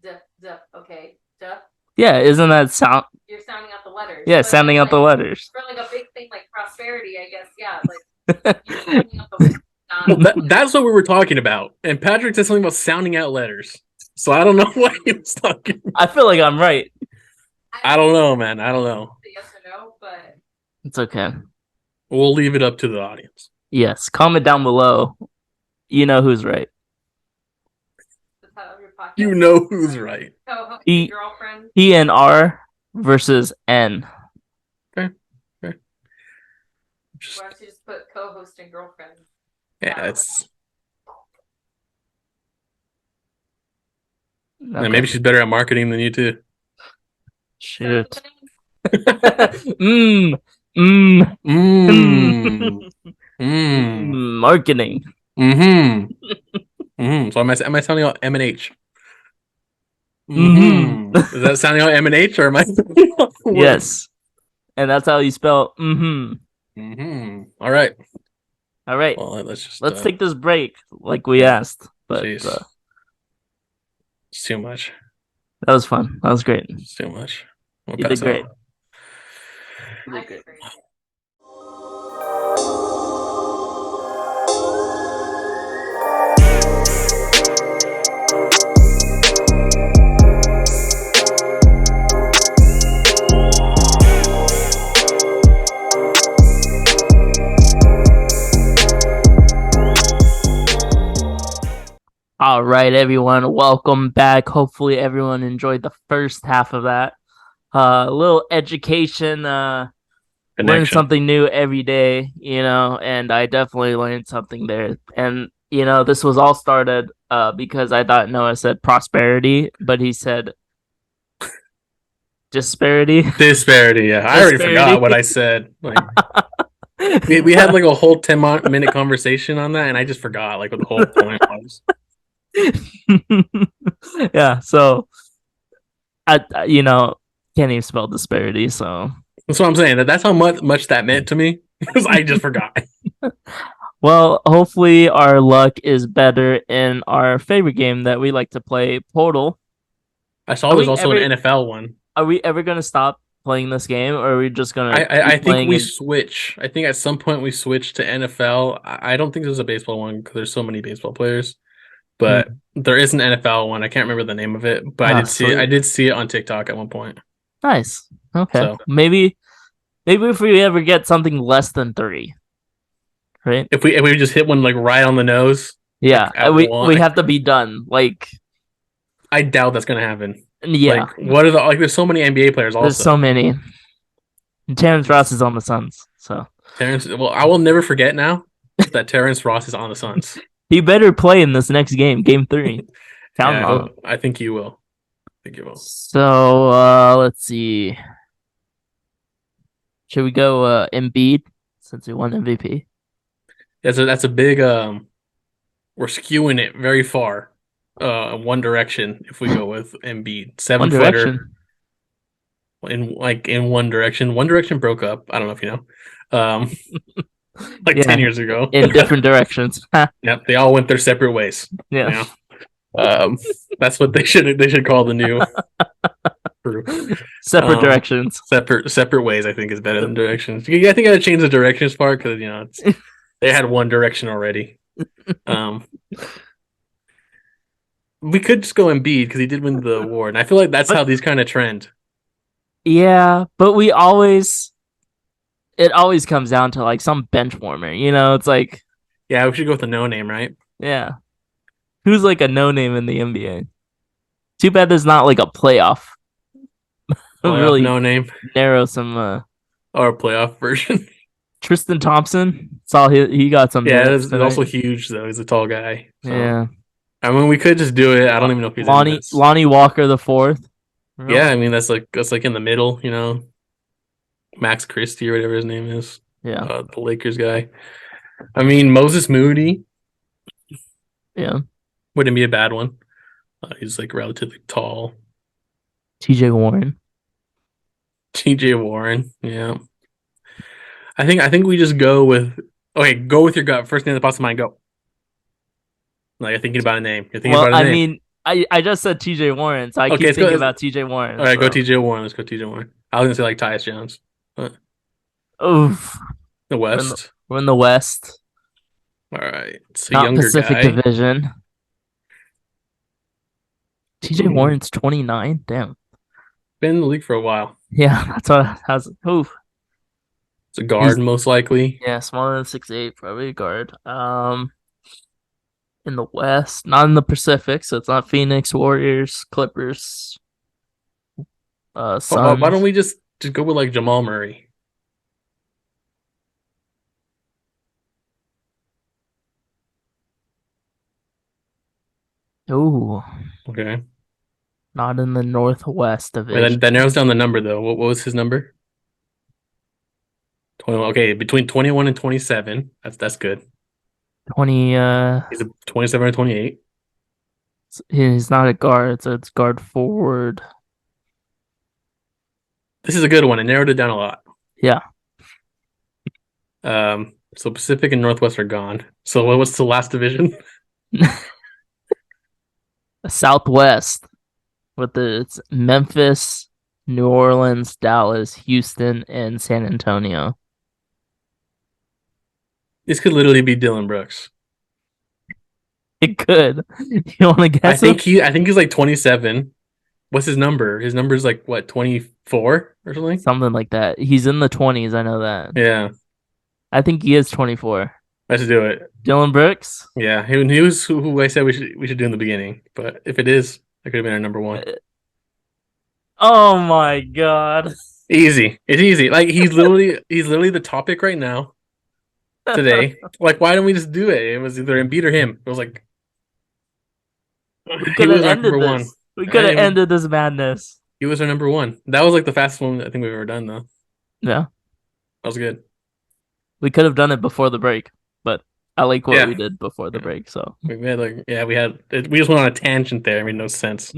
Okay, duh. Yeah, isn't that sound? You're sounding out the letters. Yeah, But sounding then, out the letters. for like a big thing like prosperity, I guess, yeah, like you're sounding out the words, not Well, that's what we were talking about. And Patrick said something about sounding out letters. So I don't know what he was talking about. I feel like I'm right. I don't know, man. I don't know. Yes or no, but It's okay. We'll leave it up to the audience. Yes, comment down below. You know who's right. that's how your podcast. You know who's right. Co-host E- girlfriend. E and R versus N. Just, Why don't you just put co-host and girlfriend? yeah, it's. Okay. And maybe she's better at marketing than you too. Shoot. Mmm. Mmm. Mmm. Mmm. Marketing. Mm-hmm. Mm-hmm. So am I sounding out M and H? Mm-hmm. Is that sounding out M and H or am I? Yes. And that's how you spell mm-hmm. Mm-hmm. All right. All right. Well, let's take this break like we asked. But it's too much. That was fun. That was great. It's too much. You did great. You did great. All right, everyone. Welcome back. Hopefully, everyone enjoyed the first half of that. A little education, learn something new every day, and I definitely learned something there. And, this was all started because I thought Noah said prosperity, but he said disparity. Disparity, yeah. I already forgot what I said. Like, we had like a whole 10-minute conversation on that, and I just forgot like what the whole point was. Yeah, so I can't even spell disparity, so that's what I'm saying. That's how much that meant to me because I just forgot. Well, hopefully our luck is better in our favorite game that we like to play, Poeltl. I saw there's also an NFL one. Are we ever gonna stop playing this game, or are we just gonna? I think we switch. I think at some point we switch to NFL. I don't think there's a baseball one because there's so many baseball players. But there is an NFL one. I can't remember the name of it, but I did see it. I did see it on TikTok at one point. Nice. Okay. So, maybe if we ever get something less than 3, right? If we just hit one like right on the nose. Yeah, like, we have to be done. Like, I doubt that's gonna happen. Yeah. Like, what are there's so many NBA players also. There's so many. And Terrence Ross is on the Suns, so. Well, I will never forget now that Terrence Ross is on the Suns. He better play in this next game, Game 3. Count on. I think you will. So, let's see. Should we go Embiid since we won MVP? That's a big. We're skewing it very far, one direction. If we go with Embiid, 7-footer. In one direction. One Direction broke up. I don't know if you know. 10 years ago. In different directions. Yep, they all went their separate ways. Yeah. That's what they should call the new crew. Separate directions. Separate ways, I think, is better than directions. I think I gotta change the directions part because they had one direction already. We could just go Embiid because he did win the award, and I feel like that's how these kind of trend. Yeah, but it always comes down to like some bench warmer, it's like. Yeah, we should go with a no name, right? Yeah. Who's like a no name in the NBA? Too bad there's not like a playoff. Really no name. Narrow some or a playoff version. Tristan Thompson. Saw he got some. Yeah, he's also huge though. He's a tall guy. So. Yeah. I mean, we could just do it. I don't even know if he's Lonnie Walker the 4th. Really? Yeah, I mean that's like in the middle, Max Christie or whatever his name is. Yeah, the Lakers guy. I mean Moses Moody. Yeah, wouldn't be a bad one. He's like relatively tall. TJ Warren. Yeah. I think we just go with. Okay, go with your gut. First name that pops to mind. Go. Like you're thinking about a name. You're thinking Well, about a I name. mean, I just said TJ Warren, so I Okay, keep let's go. thinking about TJ Warren. All right, go So, TJ Warren. Let's go TJ Warren. I was gonna say like Tyus Jones. But oof, the we're in the West. we're in the West, All right, it's a not younger Pacific guy. Division. TJ Ooh, Warren's 29. Damn. been in the league for a while. Yeah, that's what I was. Oof. It's a guard He's most likely. yeah, smaller than 6'8", probably a guard. In the West, not in the Pacific, so it's not Phoenix, Warriors, Clippers, Why don't Suns. we just go with like Jamal Murray? Ooh, Okay. not in the Northwest Wait, Division. that narrows down the number though. What was his number? 21. Okay, between 21 and 27. That's good. 20. He's a 27 or 28. He's not a guard, so it's guard forward. This is a good one. It narrowed it down a lot. Yeah, So Pacific and Northwest are gone. So what was the last division? Southwest with it's Memphis, New Orleans, Dallas, Houston, and San Antonio. This could literally be Dylan Brooks. It could. You want to guess him? I think he's like 27. What's his number? His number is like what, 24 or something? Something like that. He's in the 20s. I know that. Yeah, I think he is 24. let's do it. Dylan Brooks. Yeah, he was who I said we should do in the beginning. But if it is, that could have been our number one. Oh my god. Easy. It's easy. Like he's literally the topic right now today. Like why don't we just do it? It was either Embiid or him. It was like We he could have was our number ended one. this. We could have And ended this madness. he was our number one. That was like the fastest one I think we've ever done though. Yeah. That was good. We could have done it before the break, but I like what Yeah. we did before the Yeah. break, so. We just went on a tangent there. It made no sense.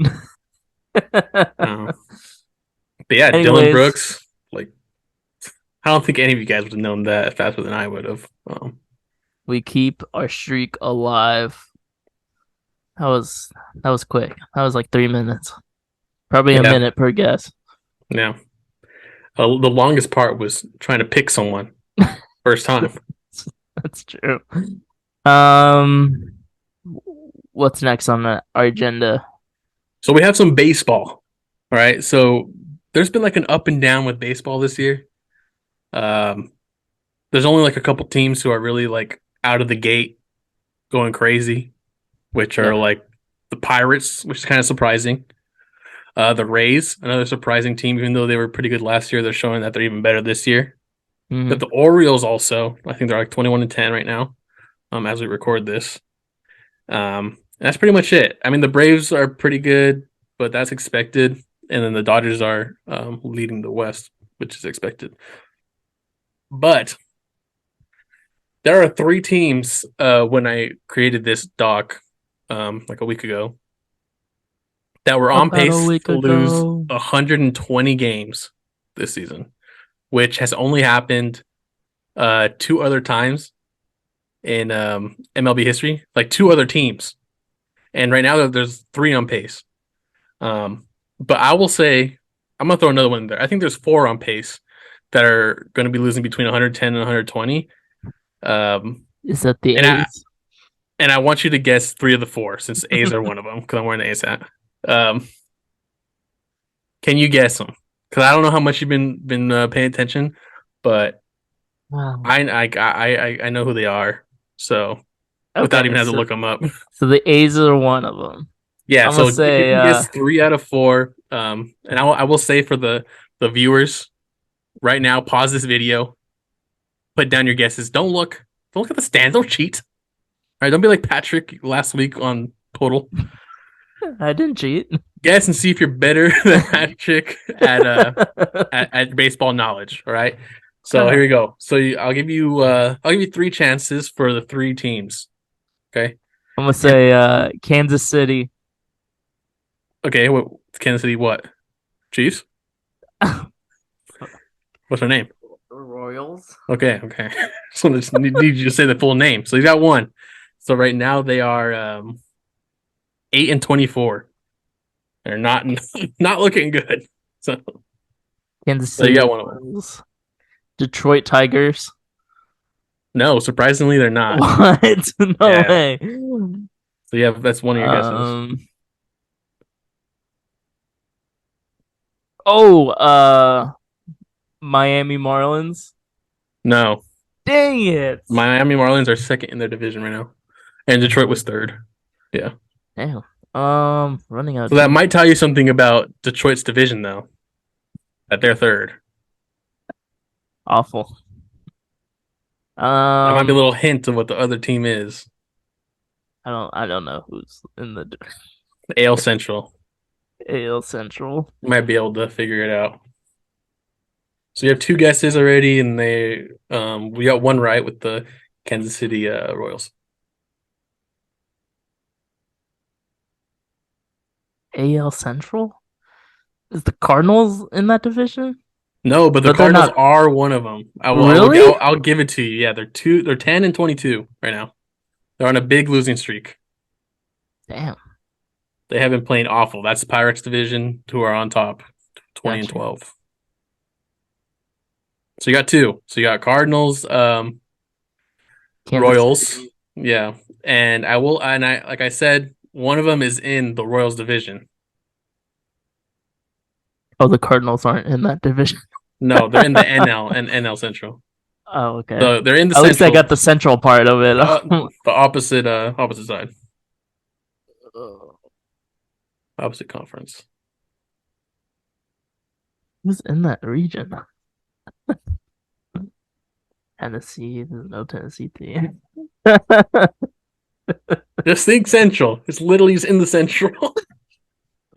But yeah, Dylan Anyways, Brooks. Like I don't think any of you guys would have known that faster than I would have. we keep our streak alive. That was quick. That was like 3 minutes. Probably a Yeah, minute per guess. yeah. The longest part was trying to pick someone first time. That's true. Um, what's next on our agenda? So we have some baseball. All right. So there's been like an up and down with baseball this year. Um, there's only like a couple teams who are really like out of the gate going crazy, which are Yeah. like the Pirates, which is kind of surprising. The Rays, another surprising team, even though they were pretty good last year, they're showing that they're even better this year. Mhm. But the Orioles also, I think they're like 21 and 10 right now, as we record this. That's pretty much it. I mean, the Braves are pretty good, but that's expected. And then the Dodgers are leading the West, which is expected. But there are three teams when I created this doc like a week ago that were on About a pace week to lose ago. 120 games this season, which has only happened two other times in MLB history, like two other teams. And right now there's three on pace. But I will say, I'm going to throw another one in there. I think there's four on pace that are going to be losing between 110 and 120. Is that the And A's? I want you to guess three of the four, since A's are one of them, because I'm wearing an A's hat. Can you guess them? Because I don't know how much you've been paying attention, but Wow. I know who they are. So without even having to look them up. So the A's are one of them. Yeah, I'm so gonna if you say can guess three out of four, and I will say for the viewers right now, pause this video, put down your guesses. Don't look at the stands. Don't cheat. All right, don't be like Patrick last week on Poeltl. I didn't cheat. Guess and see if you're better than Patrick at baseball knowledge. All right. So here we go. So I'll give you three chances for the three teams. Okay. I'm gonna say Kansas City. Okay. What Kansas City? What? Chiefs? What's her name? Royals. Okay. So I just need you to say the full name. So you got one. So right now they are 8-24. They're not not looking good. So, Kansas so you City got one of them. Royals. Detroit Tigers. No, surprisingly, they're not. What? No Yeah. way. So yeah, that's one of your guesses. Um. Oh. Miami Marlins. No, Dang it. Miami Marlins are second in their division right now, and Detroit was third. Yeah. Damn. Running out of So that teams. might tell you something about Detroit's division, though, that they're third. Awful. That might be a Um. little hint of what the other team is. I don't know who's in the AL Central. AL Central. You might be able to figure it out. So you have two guesses already, and we got one right with the Kansas City Royals. AL Central? Is the Cardinals in that division? No, but the But they're Cardinals not are one of them. really? I'll give it to you. Yeah, they're 10-22 right now. They're on a big losing streak. Damn. They have been playing awful. That's the Pirates division who are on top, 20 and Gotcha. 12. So you got two. So you got Cardinals, Kansas Royals. City. Yeah. And I like I said, one of them is in the Royals division. Oh, the Cardinals aren't in that division. No, they're in the NL and NL Central. Oh, okay. So they're in the At least I Central, got the central part of it. the opposite side, opposite conference. Who's in that region? Tennessee. There's no Tennessee team. Just think Central. It's literally in the Central.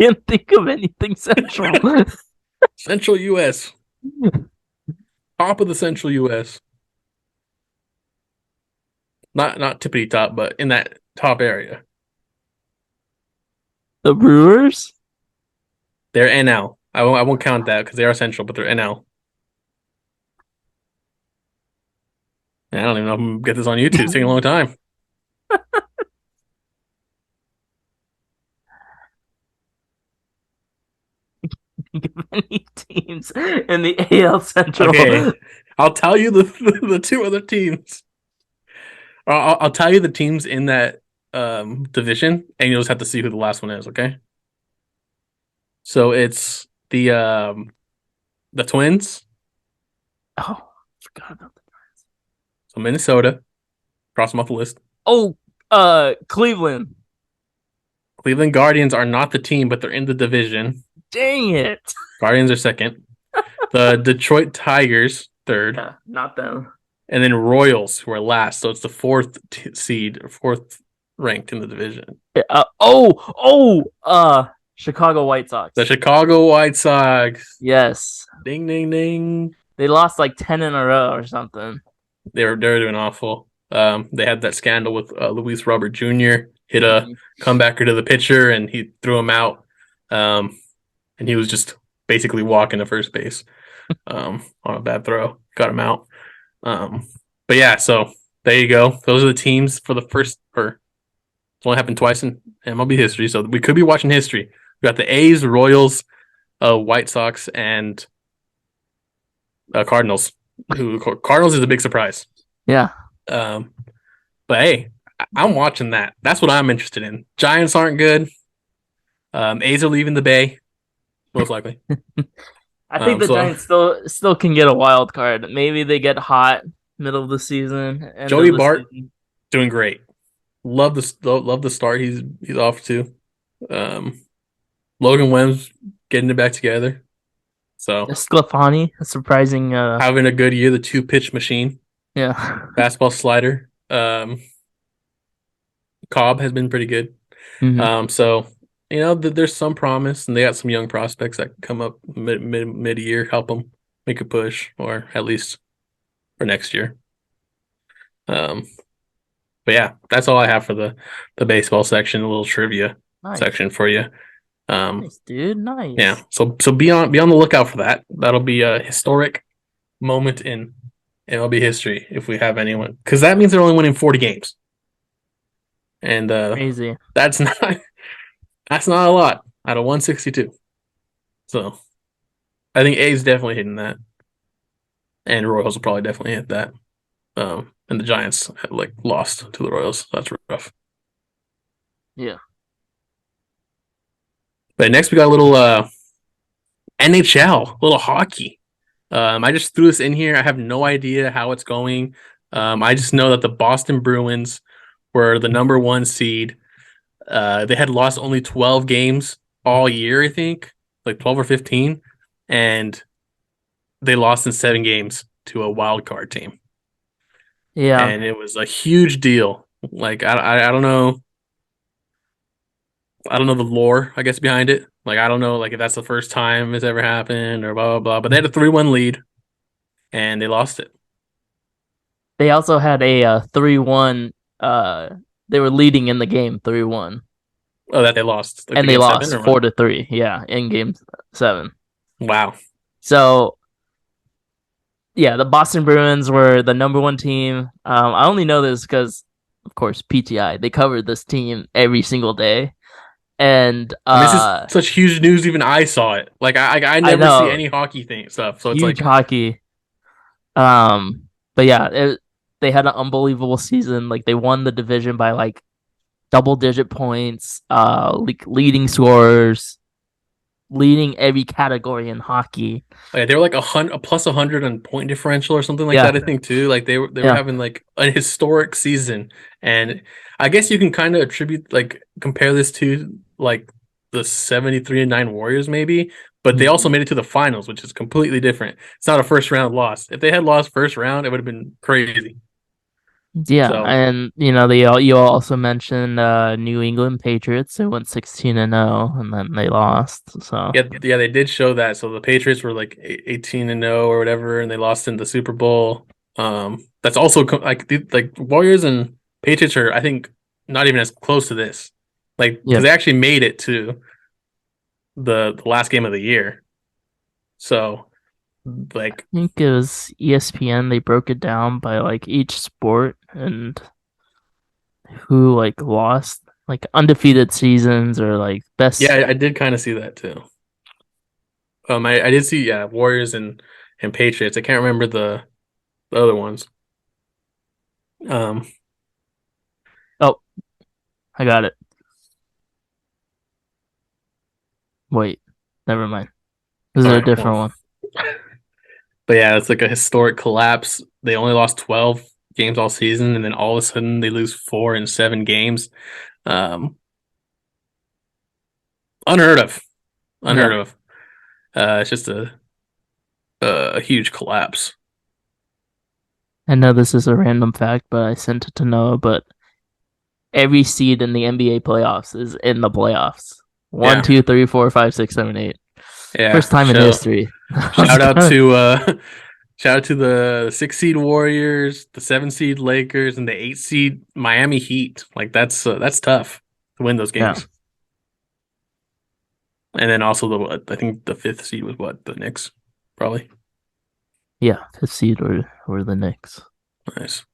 Can't think of anything central. Central US. Top of the Central US. Not tippity top, but in that top area. The Brewers? They're NL. I won't count that because they are Central, but they're NL. I don't even know if I'm gonna get this on YouTube. It's taking a long time. Think of any teams in the AL Central. Okay, I'll tell you the two other teams. I'll tell you the teams in that division, and you'll just have to see who the last one is. Okay. So it's the Twins. Oh, forgot about that. So Minnesota, cross them off the list. Oh, Cleveland. Cleveland Guardians are not the team, but they're in the division. Dang it. Guardians are second. The Detroit Tigers, third. Yeah, not them. And then Royals, who are last. So it's the fourth seed, fourth ranked in the division. Chicago White Sox. The Chicago White Sox. Yes. Ding, ding, ding. They lost like 10 in a row or something. They're doing awful. They had that scandal with Luis Robert Jr. hit a comebacker to the pitcher, and he threw him out. And he was just basically walking to first base on a bad throw. Got him out. But yeah, so there you go. Those are the teams for the first. It's only happened twice in MLB history, so we could be watching history. We got the A's, Royals, White Sox, and Cardinals. Cardinals is a big surprise. Yeah. But hey, I'm watching that. That's what I'm interested in. Giants aren't good. A's are leaving the Bay, most likely. I think the Giants still can get a wild card. Maybe they get hot middle of the season. Joey Bart doing great. Love the start he's off to. Logan Webb's getting it back together. So Sclafani, a surprising having a good year, the 2-pitch machine. Yeah. Fastball slider. Cobb has been pretty good. Mm-hmm. So there's some promise, and they got some young prospects that come up mid year, help them make a push, or at least for next year. But yeah, that's all I have for the baseball section. A little trivia section for you. Nice, dude. Nice. Yeah. So be on the lookout for that. That'll be a historic moment in MLB history if we have anyone, because that means they're only winning 40 games. and Crazy. that's not that's not a lot out of 162. So I think A's definitely hitting that, and Royals will probably definitely hit that. And the Giants like lost to the Royals. So that's rough. Yeah. But next we got a little NHL, a little hockey. I just threw this in here. I have no idea how it's going. I just know that the Boston Bruins were the number one seed. They had lost only 12 games all year, I think, like 12 or 15, and they lost in 7 games to a wild card team, Yeah. and it was a huge deal. Like I don't know. I don't know the lore, I guess, behind it. Like I don't know, like if that's the first time it's ever happened or blah blah blah. But they had a 3-1 lead and they lost it. They also had a 3-1. Uh, they were leading in the game 3-1, Oh, that they lost like the and they game seven lost or what? 4-3. Yeah, in game 7. Wow. So yeah, the Boston Bruins were the number one team. I only know this because, of course, PTI. They covered this team every single day, and I mean, this is such huge news. Even I saw it. Like I I never see know any hockey thing stuff. So it's huge like, hockey. But yeah, they had an unbelievable season. Like they won the division by like double digit points. Like leading scorers, leading every category in hockey. they were like a plus 100 on point differential or something like that. Yeah, I think too. Like they were yeah, having like a historic season, and I guess you can kind of attribute like compare this to like the 73-9 Warriors maybe, but they also made it to the finals, which is completely different. It's not a first round loss. If they had lost first round, it would have been crazy. yeah. So And you also mentioned New England Patriots. They went 16-0, and then they lost. So yeah, they did show that. So the Patriots were like 18-0 or whatever, and they lost in the Super Bowl. That's also like Warriors and Patriots are, I think, not even as close to this. Like because yeah, they actually made it to the last game of the year. So like I think it was ESPN. They broke it down by like each sport and who like lost like undefeated seasons or like yeah, best. I did kind of see that too. I did see Warriors and Patriots. I can't remember the other ones. Um, Oh, I got it. Wait, never mind. This is all a right, well. different one. But yeah, it's like a historic collapse. They only lost 12 games all season, and then all of a sudden they lose 4 in 7 games. Um, unheard of. Unheard Yeah, of. It's just a huge collapse. I know this is a random fact, but I sent it to Noah. But every seed in the NBA playoffs is in the playoffs. One, Yeah, two, three, four, five, six, seven, eight. yeah. First time in history. Shout out to shout out to the 6 seed Warriors, the 7 seed Lakers, and the 8 seed Miami Heat. Like that's tough to win those Yeah, games. And then also I think the 5th seed was what, the Knicks, probably. yeah. Fifth seed or the Knicks. Nice.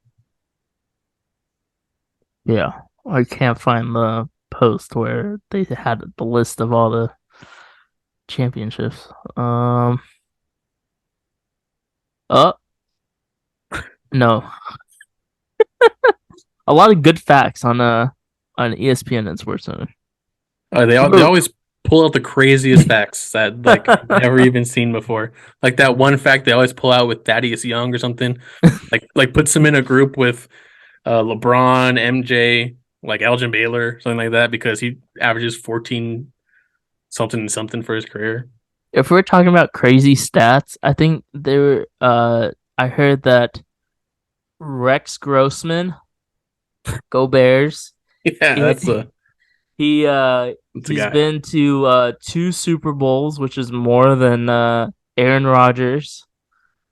Yeah, I can't find the post where they had the list of all the championships. Oh no, a lot of good facts on ESPN and SportsCenter. They always pull out the craziest facts that like I've never even seen before. Like that one fact they always pull out with Thaddeus Young or something. Like puts him in a group with LeBron, MJ, like Elgin Baylor, something like that, because he averages 14 something and something for his career. If we're talking about crazy stats, I think there. I heard that Rex Grossman, go Bears. Yeah, He he that's a he's guy. been to two Super Bowls, which is more than Aaron Rodgers,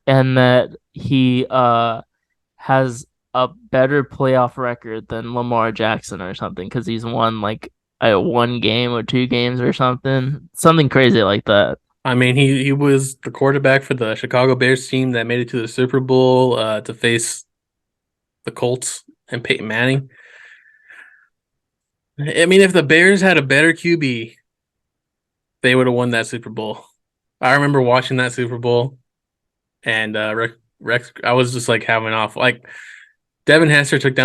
and that he has a better playoff record than Lamar Jackson or something because he's won like one game or two games or something crazy like that. I mean, he was the quarterback for the Chicago Bears team that made it to the Super Bowl to face the Colts and Peyton Manning. I mean, if the Bears had a better QB, they would have won that Super Bowl. I remember watching that Super Bowl, and Rex, I was just like having off. Like Devin Hester took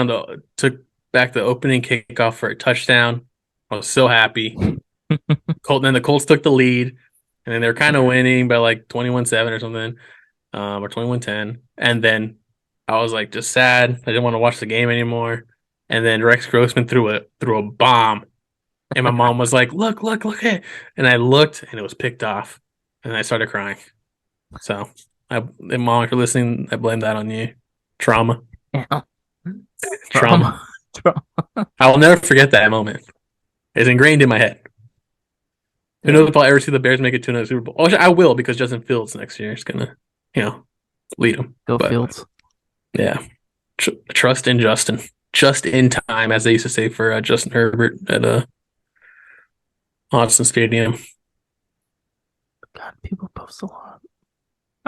back the opening kickoff for a touchdown. I was so happy. Then the Colts took the lead, and then they were kind of winning by like 21-7 or something, or 21-10. And then I was like just sad. I didn't want to watch the game anymore. And then Rex Grossman threw a bomb, and my mom was like, "Look it!" And I looked, and it was picked off, and I started crying. So, Mom, if you're listening, I blame that on you. Trauma, Yeah. trauma. Trauma. Trauma. I will never forget that moment. It's ingrained in my head. Who knows if I'll ever see the Bears make it to another Super Bowl? Oh, I will because Justin Fields next year is gonna, lead them. Go But Fields. yeah, trust in Justin, just in time, as they used to say for Justin Herbert at Austin Stadium. God, people post a lot.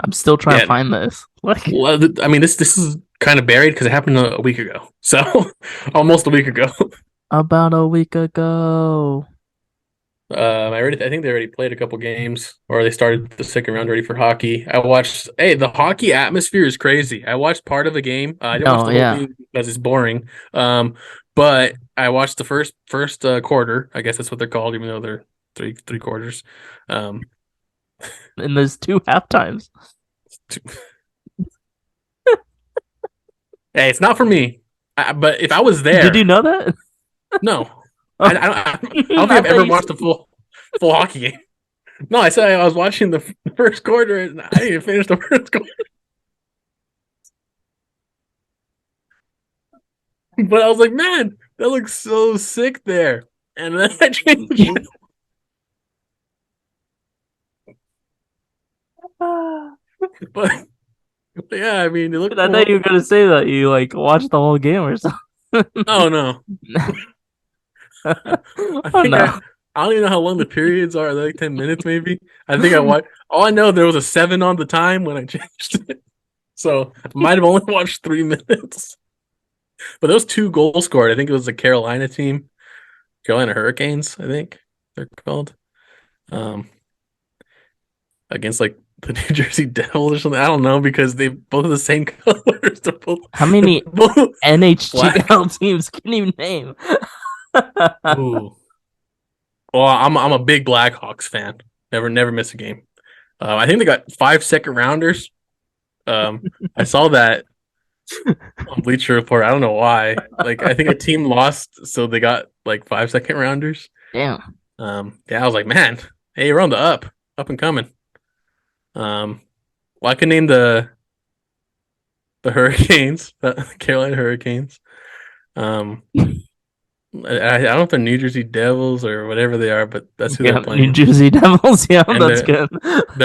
I'm still trying to Yeah, find this. Like, well, I mean, this is kind of buried because it happened a week ago, so almost a week ago. about a week ago. I think they already played a couple games, or they started the second round ready for hockey. I watched. Hey, the hockey atmosphere is crazy. I watched part of the game. I didn't watch Oh the whole yeah. game because it's boring. But I watched the first quarter. I guess that's what they're called, even though they're three quarters. Um, And there's 2 half times. hey, it's not for me. But if I was there, Did you know that? no, I don't think I I've thought ever you watched a full hockey game. No, I said I was watching the first quarter, and I didn't even finish the first quarter. But I was like, man, that looks so sick there. And then I changed the channel. But yeah, I mean, it looked I cool. thought you were gonna say that you like watched the whole game or something. Oh no. I Oh think no. I don't even know how long the periods are. They're like 10 minutes maybe. I think I watched all I know there was a 7 on the time when I changed it. So I might have only watched 3 minutes. But those 2 goals scored. I think it was the Carolina team. Carolina Hurricanes, I think they're called. Against like the New Jersey Devils or something. I don't know because they both have the same colors. How many both black. NHGL teams can you name? Ooh. Well, I'm a big Blackhawks fan. Never miss a game. I think they got 5 second rounders. I saw that on Bleacher Report. I don't know why. Like I think a team lost, so they got like 5 second rounders. Damn. Yeah, I was like, man, hey, you're on the up and coming. Well, I can name the Hurricanes, the Carolina Hurricanes. I don't know if they're New Jersey Devils or whatever they are, but that's who Yeah, they're playing. New Jersey Devils. Yeah, And that's good. but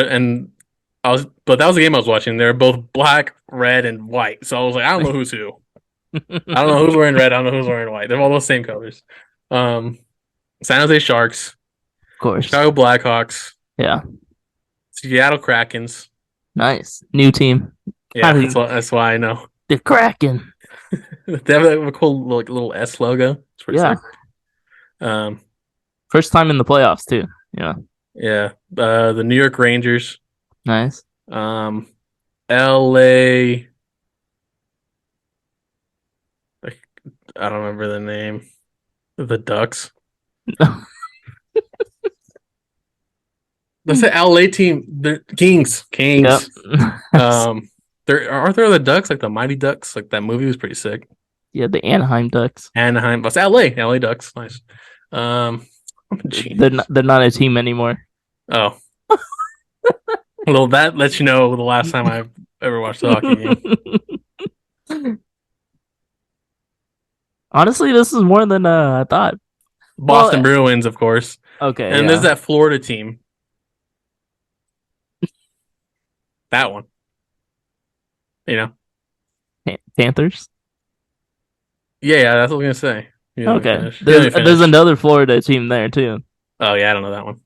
that was the game I was watching. They're both black, red, and white. So I was like, I don't know who's who. I don't know who's wearing red. I don't know who's wearing white. They're all those same colors. San Jose Sharks, Of course. Chicago Blackhawks, Yeah. Seattle Krakens. Nice. New team. Yeah, that's why I know. The Kraken. They have a cool little S logo. It's pretty Yeah. sick. First time in the playoffs too. Yeah. Yeah. The New York Rangers. Nice. LA. I don't remember the name. The Ducks. That's the LA team. The Kings. Yep. Aren't there the Ducks, like the Mighty Ducks? Like that movie was pretty sick. Yeah, the Anaheim Ducks. Anaheim. That's LA Ducks. Nice. They're not a team anymore. Oh. Well, that lets you know the last time I've ever watched a hockey game. Honestly, this is more than I thought. Boston Bruins, of course. Okay. And there's that Florida team. That one. You know? Panthers? Yeah, that's what I was going to say. Okay. There's another Florida team there, too. Oh, yeah, I don't know that one.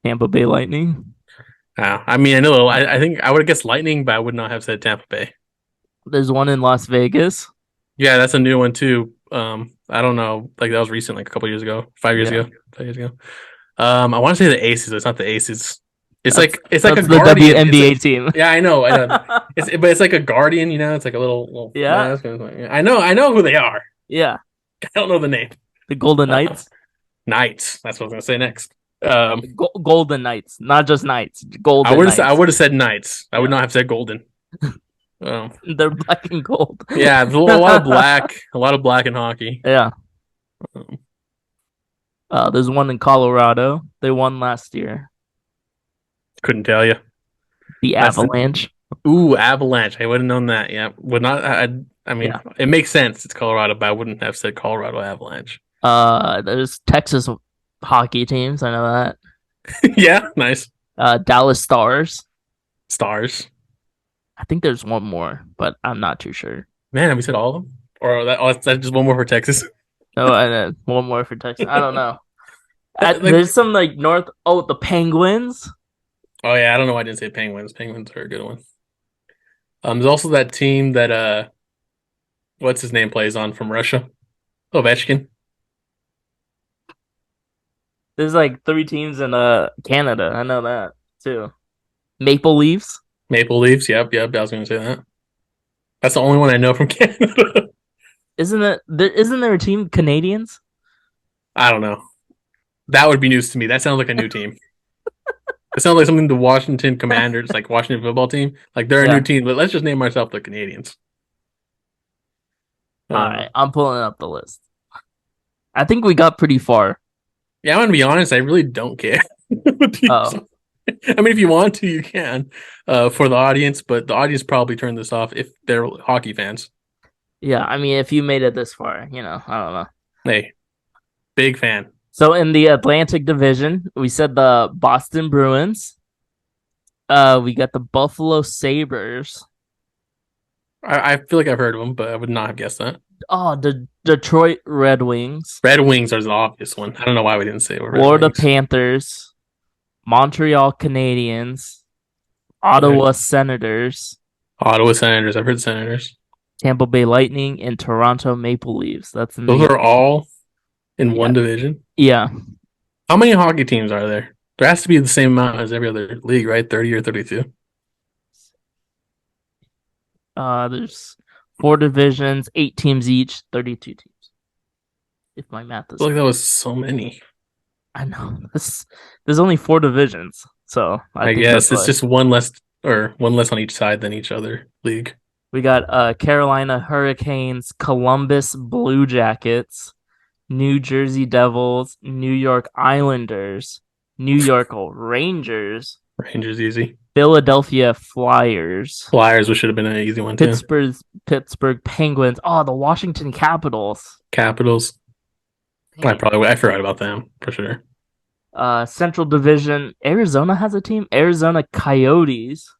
Tampa Bay Lightning. I mean, I know. I think I would have guessed Lightning, but I would not have said Tampa Bay. There's one in Las Vegas. Yeah, that's a new one, too. I don't know. Like that was recent, like a couple years ago, 5 years Yeah, ago, 5 years ago. I want to say the Aces. It's not the Aces. that's It's like a that's the guardian. It's WNBA like team. yeah, I know, I know. But it's like a guardian. You know, it's like a little. Yeah, Yeah, that's kind of, I know who they are. yeah, I don't know the name. the Golden Uh, Knights. Knights. That's what I was gonna say next. Um, Golden Knights, not just Knights. Golden I Knights. would have said Knights. I would Yeah, not have said Golden. Um, they're black and gold. yeah, there's a lot of black in hockey. Yeah. Um, There's one in Colorado. They won last year. couldn't tell you. The That's the Avalanche. Ooh, Avalanche. I would have known that. Yeah, would not. I mean, Yeah. it makes sense. It's Colorado, but I wouldn't have said Colorado Avalanche. There's Texas hockey teams. I know that. Yeah, nice Dallas Stars. stars. I think there's one more, but I'm not too sure. Man, have we said all of them? Or that's just one more for Texas? Oh, and then one more for Texas. I don't know. Like, There's some like North. Oh, the Penguins. oh yeah, I don't know why I didn't say Penguins. Penguins are a good one. There's also that team that what's his name plays on from Russia? Ovechkin. There's like three teams in Canada. I know that too. Maple Leafs. Maple Leafs. Yep, yep. I was going to say that. That's the only one I know from Canada. Isn't it? Isn't there a team Canadians? I don't know. That would be news to me. That sounds like a new team. It sounds like something the Washington Commanders, like Washington football team, like they're a Yeah. new team. But let's just name ourselves the Canadians. All right, I'm pulling up the list. I think we got pretty far. Yeah, I'm gonna be honest. I really don't care. Oh, I mean, if you want to, you can for the audience, but the audience probably turn this off if they're hockey fans. yeah. I mean, if you made it this far, I don't know. Hey, big fan. So in the Atlantic Division, we said the Boston Bruins. We got the Buffalo Sabres. I feel like I've heard of them, but I would not have guessed that. Oh, the Detroit Red Wings. Red Wings are the obvious one. I don't know why we didn't say it were Red Florida Wings. Panthers. Montreal Canadiens. Ottawa Senators. Ottawa Senators. I've heard Senators. Tampa Bay Lightning and Toronto Maple Leafs. That's in Those the are all in yeah. one division. Yeah. How many hockey teams are there? There has to be the same amount as every other league, right? 30 or 32. There's 4 divisions, 8 teams each, 32 teams. If my math I is feel like that was so many. I know. There's only 4 divisions, so I think guess that's it's why. just one less or one less on each side than each other league. We got Carolina Hurricanes, Columbus Blue Jackets, New Jersey Devils, New York Islanders, New York Rangers, Rangers easy. Philadelphia Flyers, Flyers, which should have been an easy one too. Pittsburgh Penguins. Oh, the Washington Capitals. Capitals. I forgot about them for sure. Central Division. Arizona has a team. Arizona Coyotes,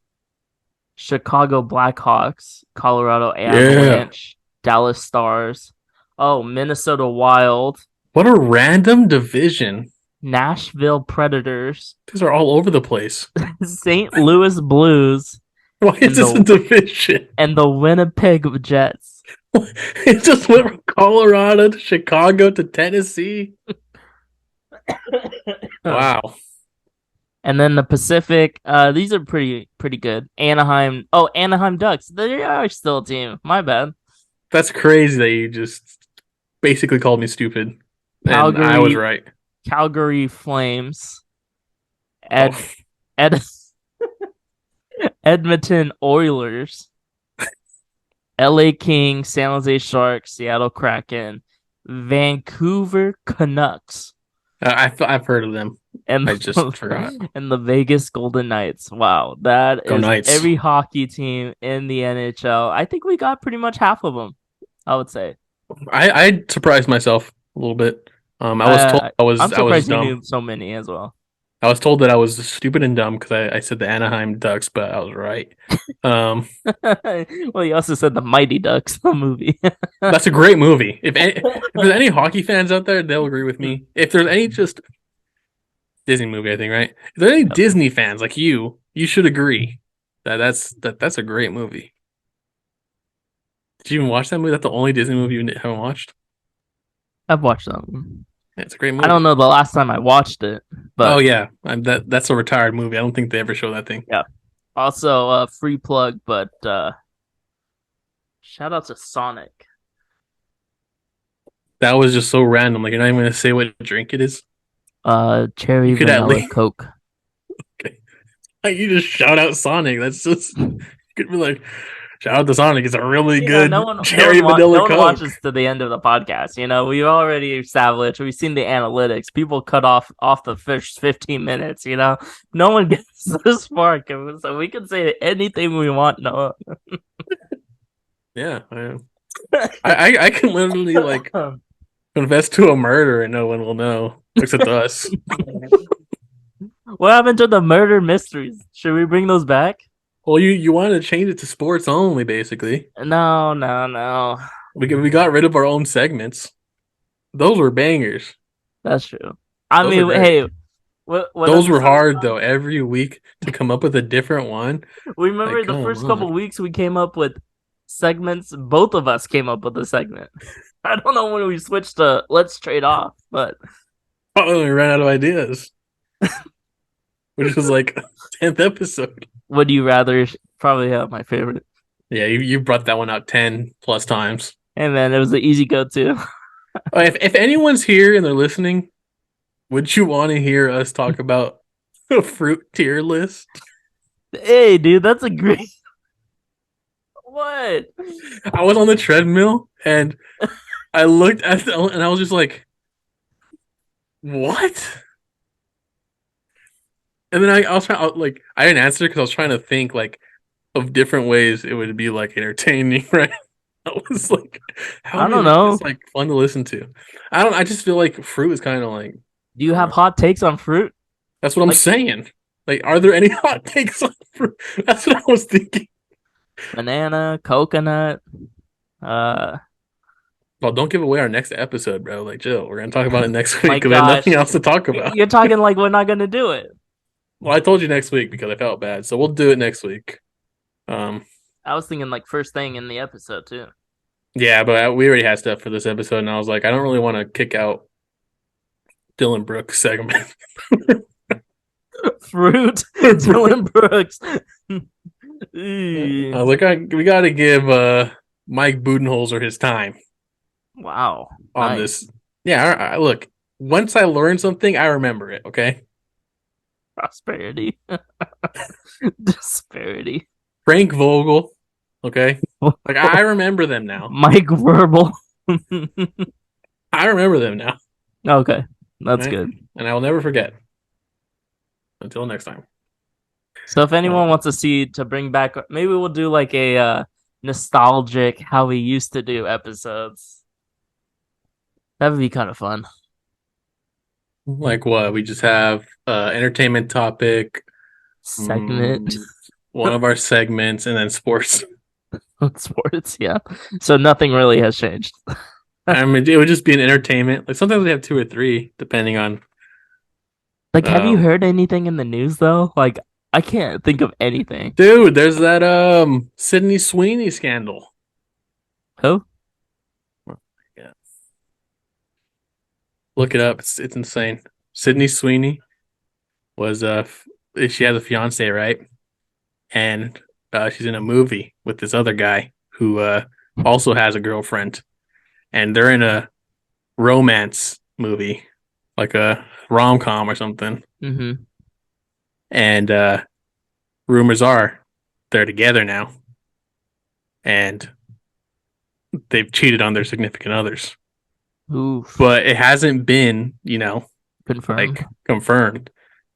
Chicago Blackhawks, Colorado Avalanche, Dallas Stars. Oh, Minnesota Wild, What a random division. Nashville Predators, These are all over the place. St. Louis Blues, Why is this a division? and the Winnipeg Jets. It just went from Colorado to Chicago to Tennessee. Wow. And then the Pacific, these are pretty good. Anaheim Ducks. They are still a team. My bad. That's crazy that you just basically called me stupid. Calgary, and I was right. Calgary Flames. Oh. Edmonton Oilers. LA Kings, San Jose Sharks, Seattle Kraken, Vancouver Canucks. I've heard of them. And I just forgot. And the Vegas Golden Knights. Wow, that Go is Knights. every hockey team in the NHL. I think we got pretty much half of them, I would say. I surprised myself a little bit. I was told I'm I was surprised you dumb. knew so many as well. I was told that I was stupid and dumb because I said the Anaheim Ducks, but I was right. Well, you also said the Mighty Ducks, the movie. That's a great movie. If there's any hockey fans out there, they'll agree with me. If there's any just Disney movie, I think, right? If there's any Disney fans like you should agree that's a great movie. Did you even watch that movie? That's the only Disney movie you haven't watched? I've watched that one. It's a great I don't movie. know the last time I watched it, Oh but yeah, that's a retired movie. I don't think they ever show that thing. yeah. Also, free plug, but shout out to Sonic. That was just so random. Like you're not even gonna say what drink it is. Cherry You could at vanilla least Coke. like you just shout out Sonic. That's just you could be like shout out to Sonic. It's a really good cherry vanilla no one Coke. watches to the end of the podcast. You know, we've already established. We've seen the analytics. People cut off the first 15 minutes. You know, no one gets this far, so we can say anything we want. No, Yeah, I can literally like confess to a murder and no one will know except us. what happened to the murder mysteries? Should we bring those back? Well, you wanted to change it to sports only, basically. No, no, no. We got rid of our own segments. Those were bangers. That's true. I Those were mean, great. hey, what Those were episode is hard that? though. Every week to come up with a different one. We Like, remember the come first on. couple weeks we came up with segments. Both of us came up with a segment. I don't know when we switched to let's trade off, but Probably ran out of ideas, which was like 10th episode. would you rather? Probably my favorite. Yeah, you brought that one out 10 plus times. And then it was an easy go-to. If anyone's here and they're listening, would you want to hear us talk about a fruit tier list? Hey, dude, that's a great. What? I was on the treadmill and I looked at and I was just like, what? And then I was trying like I didn't answer because I was trying to think like of different ways it would be like entertaining, right? I was like, how I do we don't make know. this like fun to listen to? I don't. I just feel like fruit is kind of like Do you have uh, hot takes on fruit? that's what I'm Like saying. Like, are there any hot takes on fruit? That's what I was thinking. banana, coconut. Uh, Well, don't give away our next episode, bro. Like, chill. We're gonna talk about it next week my because we have nothing gosh, else to talk about. you're talking like we're not gonna do it. Well, I told you next week because I felt bad, so we'll do it next week. Um, I was thinking like first thing in the episode too. yeah, but we already had stuff for this episode, and I was like, I don't really want to kick out Dylan Brooks segment. Fruit, Dillon Brooks. I was like, we got to give Mike Budenholzer his time Wow, on nice this. Yeah, look, once I learn something, I remember it. Okay, prosperity, disparity. Frank Vogel. Okay, like I remember them now. Mike Verbal. I remember them now. Okay, that's Right? good. And I will never forget. Until next time. So if anyone Uh, wants to see to bring back, maybe we'll do like a nostalgic how we used to do episodes. That would be kind of fun. like what? We just have entertainment topic, Segment one of our segments, and then sports. sports, yeah. So nothing really has changed. I mean, it would just be an entertainment. Like sometimes we have two or three, depending on. Like, have you Um, heard anything in the news though? Like, I can't think of anything. dude, there's that Sydney Sweeney scandal. Who? Yeah, look it up. It's insane. Sydney Sweeney was she has a fiance, right? And she's in a movie with this other guy who also has a girlfriend, and they're in a romance movie, like a rom com or something. Mm-hmm. And rumors are they're together now, and they've cheated on their significant others. Oof. But it hasn't been, Confirmed. like confirmed.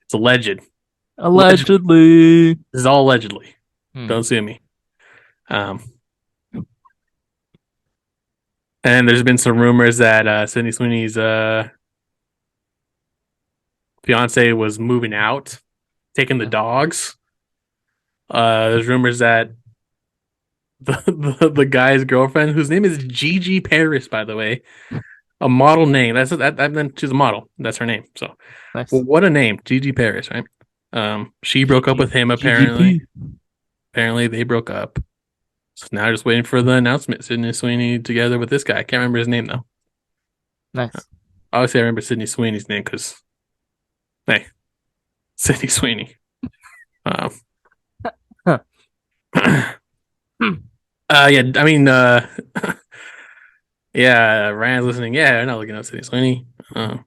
It's alleged. Allegedly. This is all allegedly. Hmm. Don't sue me. And there's been some rumors that Sydney Sweeney's fiance was moving out, taking the dogs. There's rumors that the guy's girlfriend, whose name is Gigi Paris, by the way, a model name. Then she's a model. That's her name. So, Nice. well, what a name, Gigi Paris, right? She broke up with him apparently. GGP. Apparently, they broke up. So now just waiting for the announcement. Sydney Sweeney together with this guy. I can't remember his name though. Nice. Obviously, I remember Sydney Sweeney's name because, hey, Sydney Sweeney. Um, Huh. Hmm. yeah, I mean, yeah, Ryan's listening. Yeah, I'm not looking up Sydney Sweeney. Uh,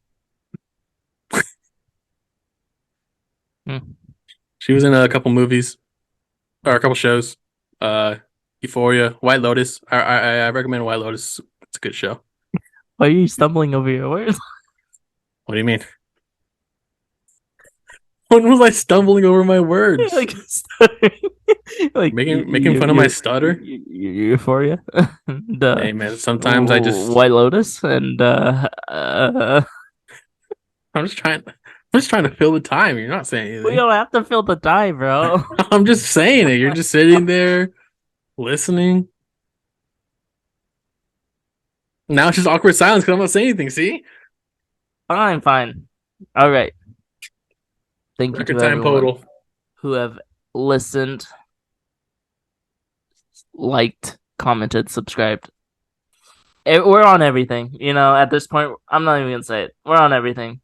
Hmm. she was in a couple movies or a couple shows. Uh, Euphoria, White Lotus. I recommend White Lotus. It's a good show. Why are you stumbling over your words? What do you mean? When was I stumbling over my words? Like stuttering. Like Making fun of my stutter? Euphoria, the Hey man, sometimes I just White Lotus, and I'm just trying to fill the time. You're not saying we anything. don't have to fill the time, bro. I'm just saying it. You're just sitting there listening. Now it's just awkward silence because I'm not saying anything. See? Fine, fine. All right. Thank you Record to time everyone total. who have listened, liked, commented, subscribed. We're on everything. At this point, I'm not even gonna say it. We're on everything.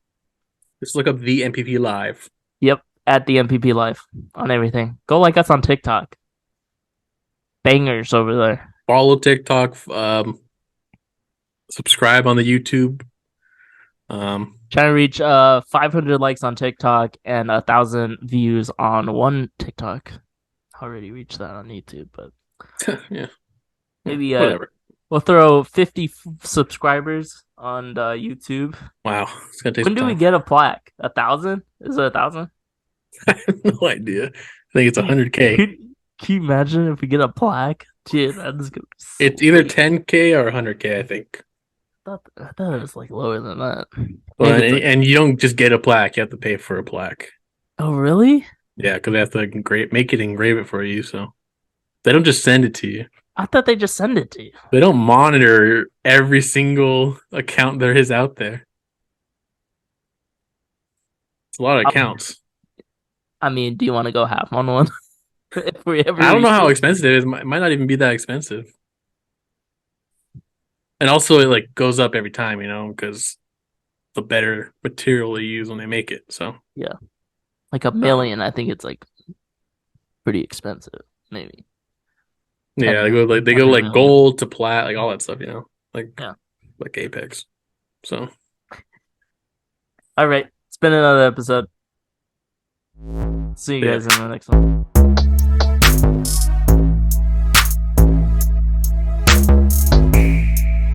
Just look up the MPP live. Yep, at the MPP Live on everything. Go like us on TikTok. Bangers over there. Follow TikTok. Subscribe on the YouTube. Trying to reach 500 likes on TikTok and 1,000 views on one TikTok. Already reached that on YouTube, but Yeah, maybe whatever. we'll throw 50 subscribers on YouTube. Wow, it's gonna take When some do we time. get a plaque? 1,000? Is it 1,000? I have no idea. I think it's 100K. Can you imagine if we get a plaque? Dude, that's gonna be It's either sweet. 10K or 100K, I think. I thought it was like lower than that. Well, Maybe it's like, and you don't just get a plaque; you have to pay for a plaque. oh really? Yeah, because they have to engrave it for you. So they don't just send it to you. I thought they just send it to you. They don't monitor every single account there is out there. It's a lot of accounts. I mean, do you want to go half on one? If we ever I don't know reach how it. expensive it is. It might not even be that expensive. And also, it like goes up every time, because the better material they use when they make it. So Yeah. Like a million, I think it's like pretty expensive, maybe. yeah, 10 they go 100 like million. gold to plat, like all that stuff, like Yeah. like Apex. So All right. It's been another episode. See you yeah. guys in the next one.